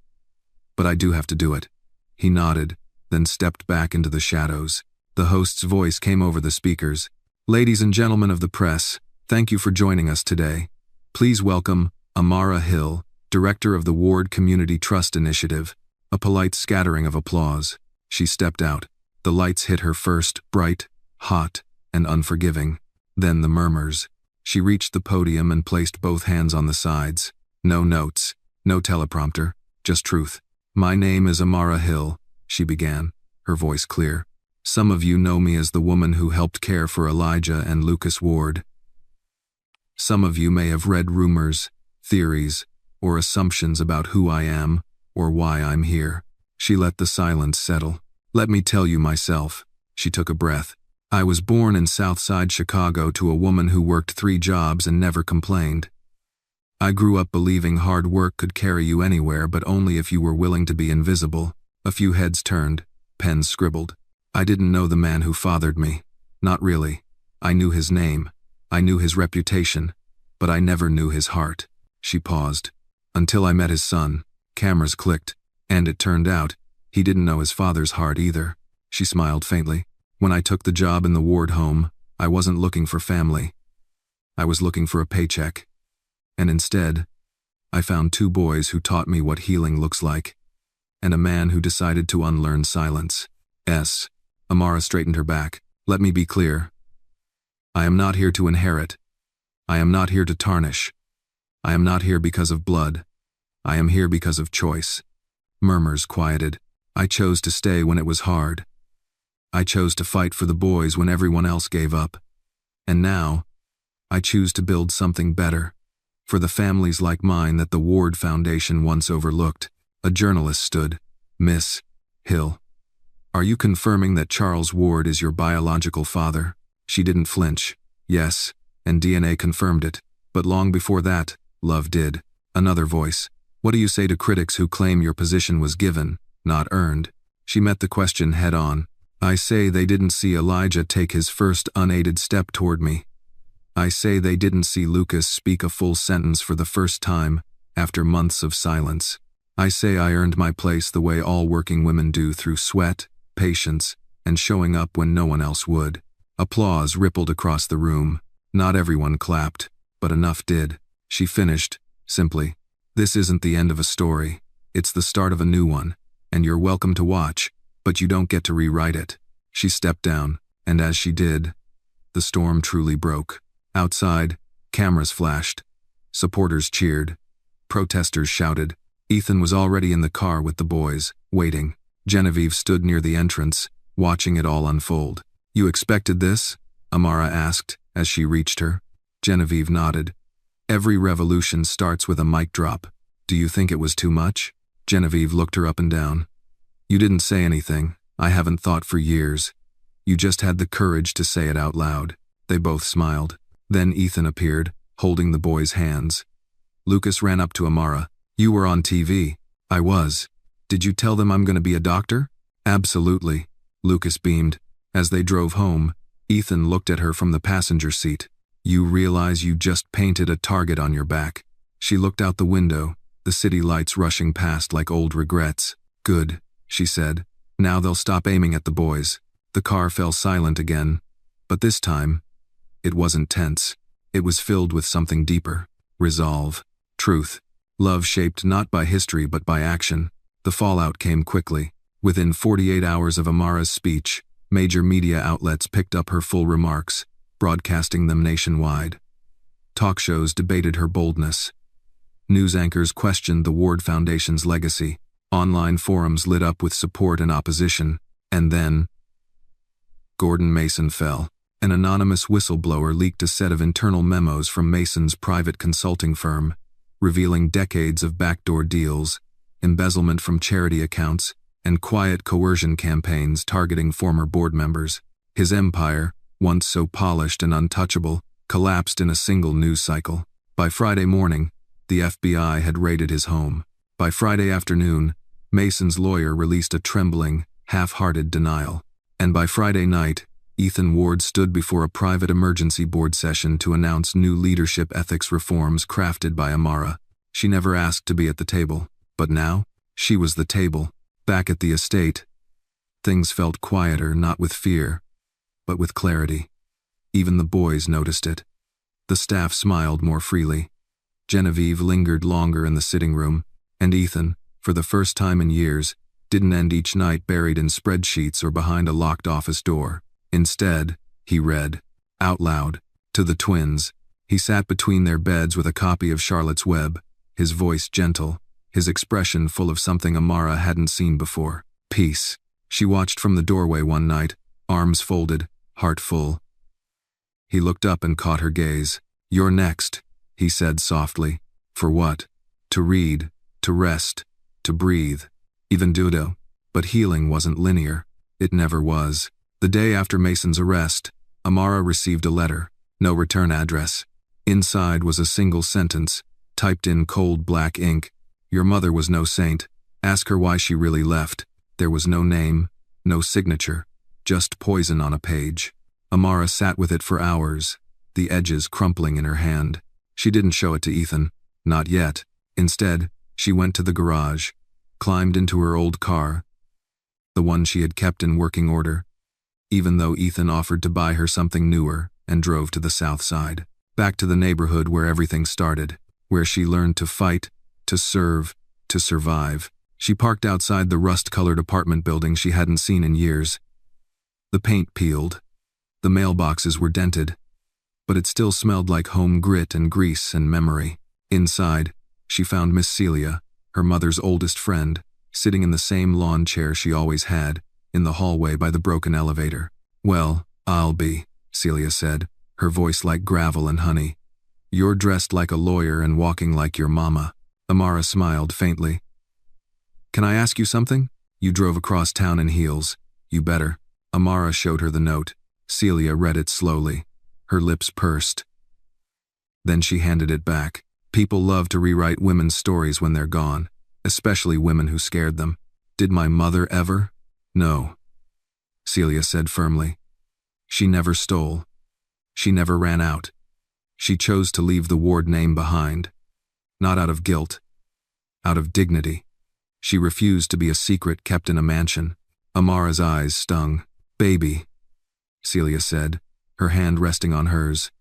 [SPEAKER 1] But I do have to do it. He nodded, then stepped back into the shadows. The host's voice came over the speakers. Ladies and gentlemen of the press, thank you for joining us today. Please welcome Amara Hill, Director of the Ward Community Trust Initiative. A polite scattering of applause. She stepped out. The lights hit her first, bright, hot, and unforgiving. Then the murmurs. She reached the podium and placed both hands on the sides. No notes, no teleprompter, just truth. My name is Amara Hill, she began, her voice clear. Some of you know me as the woman who helped care for Elijah and Lucas Ward. Some of you may have read rumors, theories, or assumptions about who I am, or why I'm here. She let the silence settle. Let me tell you myself. She took a breath. I was born in Southside Chicago to a woman who worked 3 jobs and never complained. I grew up believing hard work could carry you anywhere, but only if you were willing to be invisible. A few heads turned, pens scribbled. I didn't know the man who fathered me. Not really. I knew his name. I knew his reputation. But I never knew his heart. She paused. Until I met his son. Cameras clicked. And it turned out, he didn't know his father's heart either. She smiled faintly. When I took the job in the Ward home, I wasn't looking for family. I was looking for a paycheck. And instead, I found 2 boys who taught me what healing looks like, and a man who decided to unlearn silence. Amara straightened her back. Let me be clear. I am not here to inherit. I am not here to tarnish. I am not here because of blood. I am here because of choice. Murmurs quieted. I chose to stay when it was hard. I chose to fight for the boys when everyone else gave up. And now, I choose to build something better. For the families like mine that the Ward Foundation once overlooked. A journalist stood. Miss Hill, are you confirming that Charles Ward is your biological father? She didn't flinch. Yes, and DNA confirmed it. But long before that, love did. Another voice. What do you say to critics who claim your position was given, not earned? She met the question head on. I say they didn't see Elijah take his first unaided step toward me. I say they didn't see Lucas speak a full sentence for the first time, after months of silence. I say I earned my place the way all working women do, through sweat, patience, and showing up when no one else would. Applause rippled across the room. Not everyone clapped, but enough did. She finished, simply. This isn't the end of a story. It's the start of a new one, and you're welcome to watch, but you don't get to rewrite it. She stepped down, and as she did, the storm truly broke. Outside, cameras flashed. Supporters cheered. Protesters shouted. Ethan was already in the car with the boys, waiting. Genevieve stood near the entrance, watching it all unfold. You expected this? Amara asked, as she reached her. Genevieve nodded. Every revolution starts with a mic drop. Do you think it was too much? Genevieve looked her up and down. You didn't say anything. I haven't thought for years. You just had the courage to say it out loud. They both smiled. Then Ethan appeared, holding the boys' hands. Lucas ran up to Amara. You were on TV. I was. Did you tell them I'm going to be a doctor? Absolutely. Lucas beamed. As they drove home, Ethan looked at her from the passenger seat. You realize you just painted a target on your back. She looked out the window, the city lights rushing past like old regrets. Good, she said. Now they'll stop aiming at the boys. The car fell silent again, but this time, it wasn't tense. It was filled with something deeper. Resolve. Truth. Love shaped not by history but by action. The fallout came quickly. Within 48 hours of Amara's speech, major media outlets picked up her full remarks, broadcasting them nationwide. Talk shows debated her boldness. News anchors questioned the Ward Foundation's legacy. Online forums lit up with support and opposition. And then, Gordon Mason fell. An anonymous whistleblower leaked a set of internal memos from Mason's private consulting firm, revealing decades of backdoor deals, embezzlement from charity accounts, and quiet coercion campaigns targeting former board members. His empire, once so polished and untouchable, collapsed in a single news cycle. By Friday morning, the FBI had raided his home. By Friday afternoon, Mason's lawyer released a trembling, half-hearted denial. And by Friday night, Ethan Ward stood before a private emergency board session to announce new leadership ethics reforms crafted by Amara. She never asked to be at the table, but now, she was the table. Back at the estate, things felt quieter, not with fear, but with clarity. Even the boys noticed it. The staff smiled more freely. Genevieve lingered longer in the sitting room, and Ethan, for the first time in years, didn't end each night buried in spreadsheets or behind a locked office door. Instead, he read, out loud, to the twins. He sat between their beds with a copy of Charlotte's Web, his voice gentle, his expression full of something Amara hadn't seen before. Peace. She watched from the doorway one night, arms folded, heart full. He looked up and caught her gaze. You're next, he said softly. For what? To read, to rest, to breathe. Even Dudo. But healing wasn't linear. It never was. The day after Mason's arrest, Amara received a letter, no return address. Inside was a single sentence, typed in cold black ink. Your mother was no saint. Ask her why she really left. There was no name, no signature, just poison on a page. Amara sat with it for hours, the edges crumpling in her hand. She didn't show it to Ethan, not yet. Instead, she went to the garage, climbed into her old car, the one she had kept in working order, even though Ethan offered to buy her something newer, and drove to the south side, back to the neighborhood where everything started, where she learned to fight, to serve, to survive. She parked outside the rust-colored apartment building she hadn't seen in years. The paint peeled. The mailboxes were dented. But it still smelled like home grit and grease and memory. Inside, she found Miss Celia, her mother's oldest friend, sitting in the same lawn chair she always had, in the hallway by the broken elevator. Well, I'll be, Celia said, her voice like gravel and honey. You're dressed like a lawyer and walking like your mama. Amara smiled faintly. Can I ask you something? You drove across town in heels. You better. Amara showed her the note. Celia read it slowly. Her lips pursed. Then she handed it back. People love to rewrite women's stories when they're gone, especially women who scared them. Did my mother ever? No, Celia said firmly. She never stole. She never ran out. She chose to leave the Ward name behind. Not out of guilt. Out of dignity. She refused to be a secret kept in a mansion. Amara's eyes stung. Baby, Celia said, her hand resting on hers.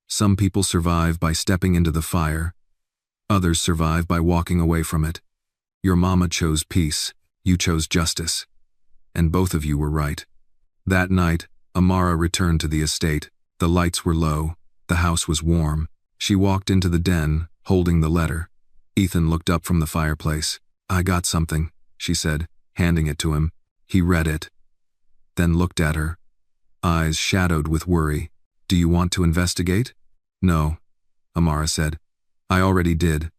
[SPEAKER 1] Some people survive by stepping into the fire. Others survive by walking away from it. Your mama chose peace. You chose justice. And both of you were right. That night, Amara returned to the estate. The lights were low. The house was warm. She walked into the den, holding the letter. Ethan looked up from the fireplace. I got something, she said, handing it to him. He read it, then looked at her, eyes shadowed with worry. Do you want to investigate? No, Amara said. I already did.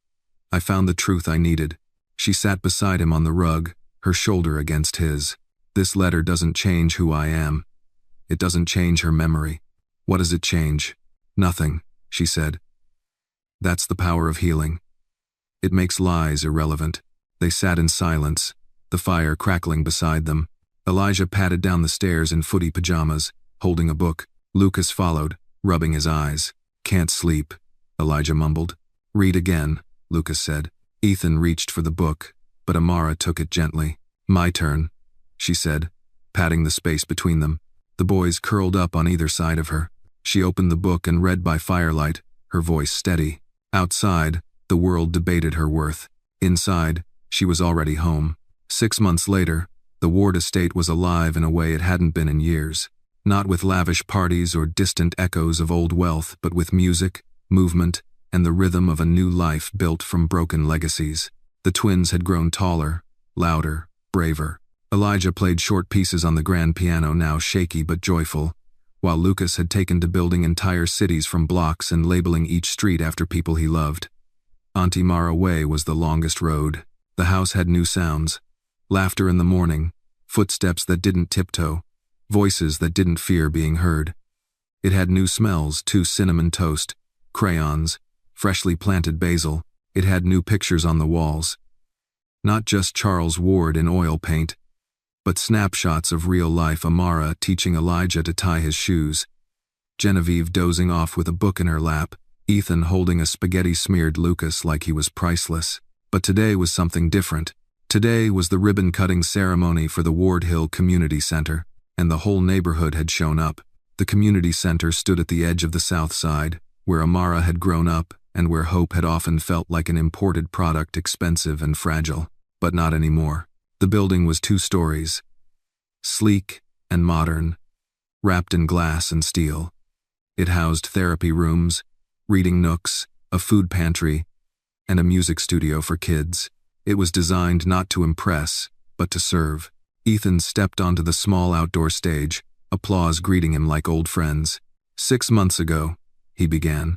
[SPEAKER 1] I found the truth I needed. She sat beside him on the rug, her shoulder against his. This letter doesn't change who I am. It doesn't change her memory. What does it change? Nothing, she said. That's the power of healing. It makes lies irrelevant. They sat in silence, the fire crackling beside them. Elijah padded down the stairs in footy pajamas, holding a book. Lucas followed, rubbing his eyes. Can't sleep, Elijah mumbled. Read again, Lucas said. Ethan reached for the book, but Amara took it gently. My turn, she said, patting the space between them. The boys curled up on either side of her. She opened the book and read by firelight, her voice steady. Outside, the world debated her worth. Inside, she was already home. 6 months later, the Ward estate was alive in a way it hadn't been in years. Not with lavish parties or distant echoes of old wealth, but with music, movement, and the rhythm of a new life built from broken legacies. The twins had grown taller, louder, braver. Elijah played short pieces on the grand piano, now shaky but joyful, while Lucas had taken to building entire cities from blocks and labeling each street after people he loved. Auntie Mara Way was the longest road. The house had new sounds. Laughter in the morning, footsteps that didn't tiptoe, voices that didn't fear being heard. It had new smells, too: cinnamon toast, crayons, freshly planted basil. It had new pictures on the walls. Not just Charles Ward in oil paint, but snapshots of real life: Amara teaching Elijah to tie his shoes, Genevieve dozing off with a book in her lap, Ethan holding a spaghetti-smeared Lucas like he was priceless. But today was something different. Today was the ribbon-cutting ceremony for the Ward Hill Community Center, and the whole neighborhood had shown up. The community center stood at the edge of the south side, where Amara had grown up and where hope had often felt like an imported product, expensive and fragile. But not anymore. The building was 2 stories, sleek and modern, wrapped in glass and steel. It housed therapy rooms, reading nooks, a food pantry, and a music studio for kids. It was designed not to impress, but to serve. Ethan stepped onto the small outdoor stage, applause greeting him like old friends. 6 months ago, he began,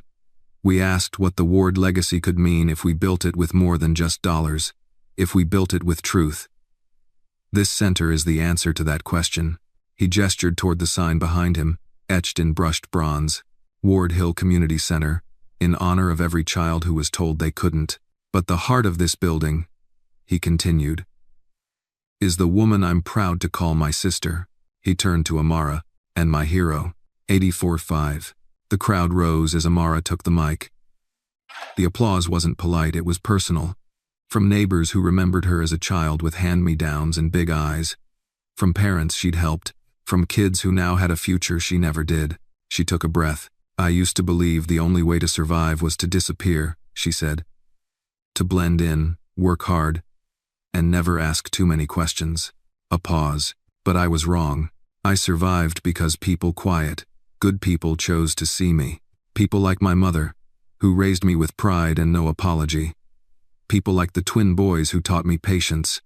[SPEAKER 1] we asked what the Ward legacy could mean if we built it with more than just dollars, if we built it with truth. This center is the answer to that question. He gestured toward the sign behind him, etched in brushed bronze, Ward Hill Community Center, in honor of every child who was told they couldn't. But the heart of this building, he continued, is the woman I'm proud to call my sister. He turned to Amara, and my hero, 84.5. The crowd rose as Amara took the mic. The applause wasn't polite, it was personal. From neighbors who remembered her as a child with hand-me-downs and big eyes. From parents she'd helped. From kids who now had a future she never did. She took a breath. I used to believe the only way to survive was to disappear, she said. To blend in, work hard, and never ask too many questions. A pause. But I was wrong. I survived because people quiet, good people chose to see me. People like my mother, who raised me with pride and no apology. People like the twin boys who taught me patience.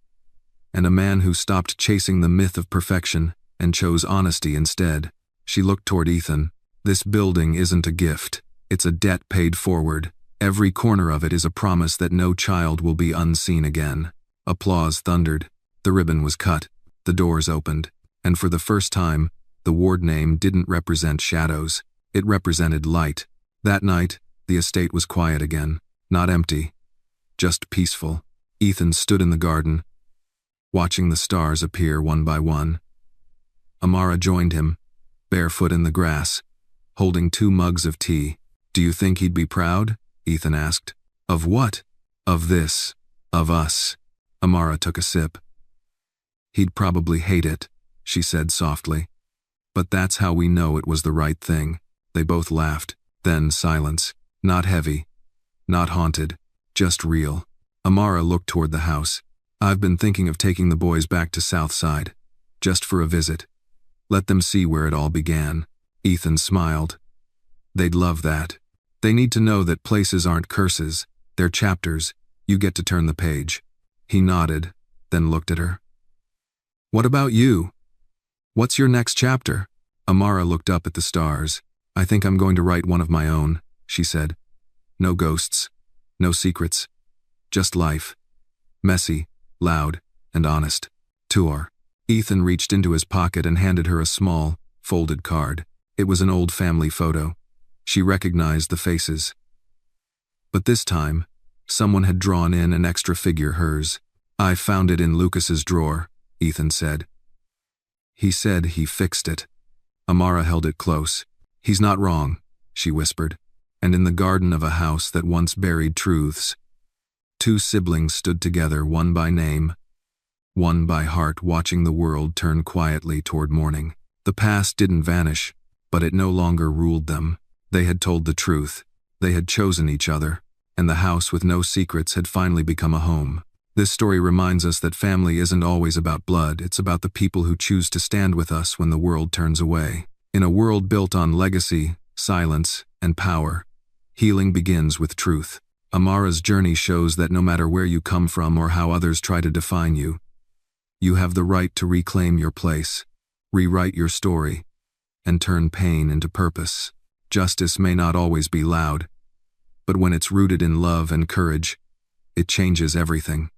[SPEAKER 1] And a man who stopped chasing the myth of perfection and chose honesty instead. She looked toward Ethan. This building isn't a gift. It's a debt paid forward. Every corner of it is a promise that no child will be unseen again. Applause thundered. The ribbon was cut. The doors opened. And for the first time, the Ward name didn't represent shadows. It represented light. That night, the estate was quiet again. Not empty. Just peaceful. Ethan stood in the garden, watching the stars appear one by one. Amara joined him, barefoot in the grass, holding 2 mugs of tea. Do you think he'd be proud? Ethan asked. Of what? Of this. Of us. Amara took a sip. He'd probably hate it, she said softly. But that's how we know it was the right thing. They both laughed. Then silence. Not heavy. Not haunted. Just real. Amara looked toward the house. I've been thinking of taking the boys back to Southside. Just for a visit. Let them see where it all began. Ethan smiled. They'd love that. They need to know that places aren't curses. They're chapters. You get to turn the page. He nodded, then looked at her. What about you? What's your next chapter? Amara looked up at the stars. I think I'm going to write one of my own, she said. No ghosts. No secrets. Just life. Messy, loud, and honest. Tour. Ethan reached into his pocket and handed her a small, folded card. It was an old family photo. She recognized the faces. But this time, someone had drawn in an extra figure, hers. I found it in Lucas's drawer, Ethan said. He said he fixed it. Amara held it close. He's not wrong, she whispered. And in the garden of a house that once buried truths, two siblings stood together, one by name, one by heart, watching the world turn quietly toward morning. The past didn't vanish, but it no longer ruled them. They had told the truth. They had chosen each other, and the house with no secrets had finally become a home. This story reminds us that family isn't always about blood, it's about the people who choose to stand with us when the world turns away. In a world built on legacy, silence, and power, healing begins with truth. Amara's journey shows that no matter where you come from or how others try to define you, you have the right to reclaim your place, rewrite your story, and turn pain into purpose. Justice may not always be loud, but when it's rooted in love and courage, it changes everything.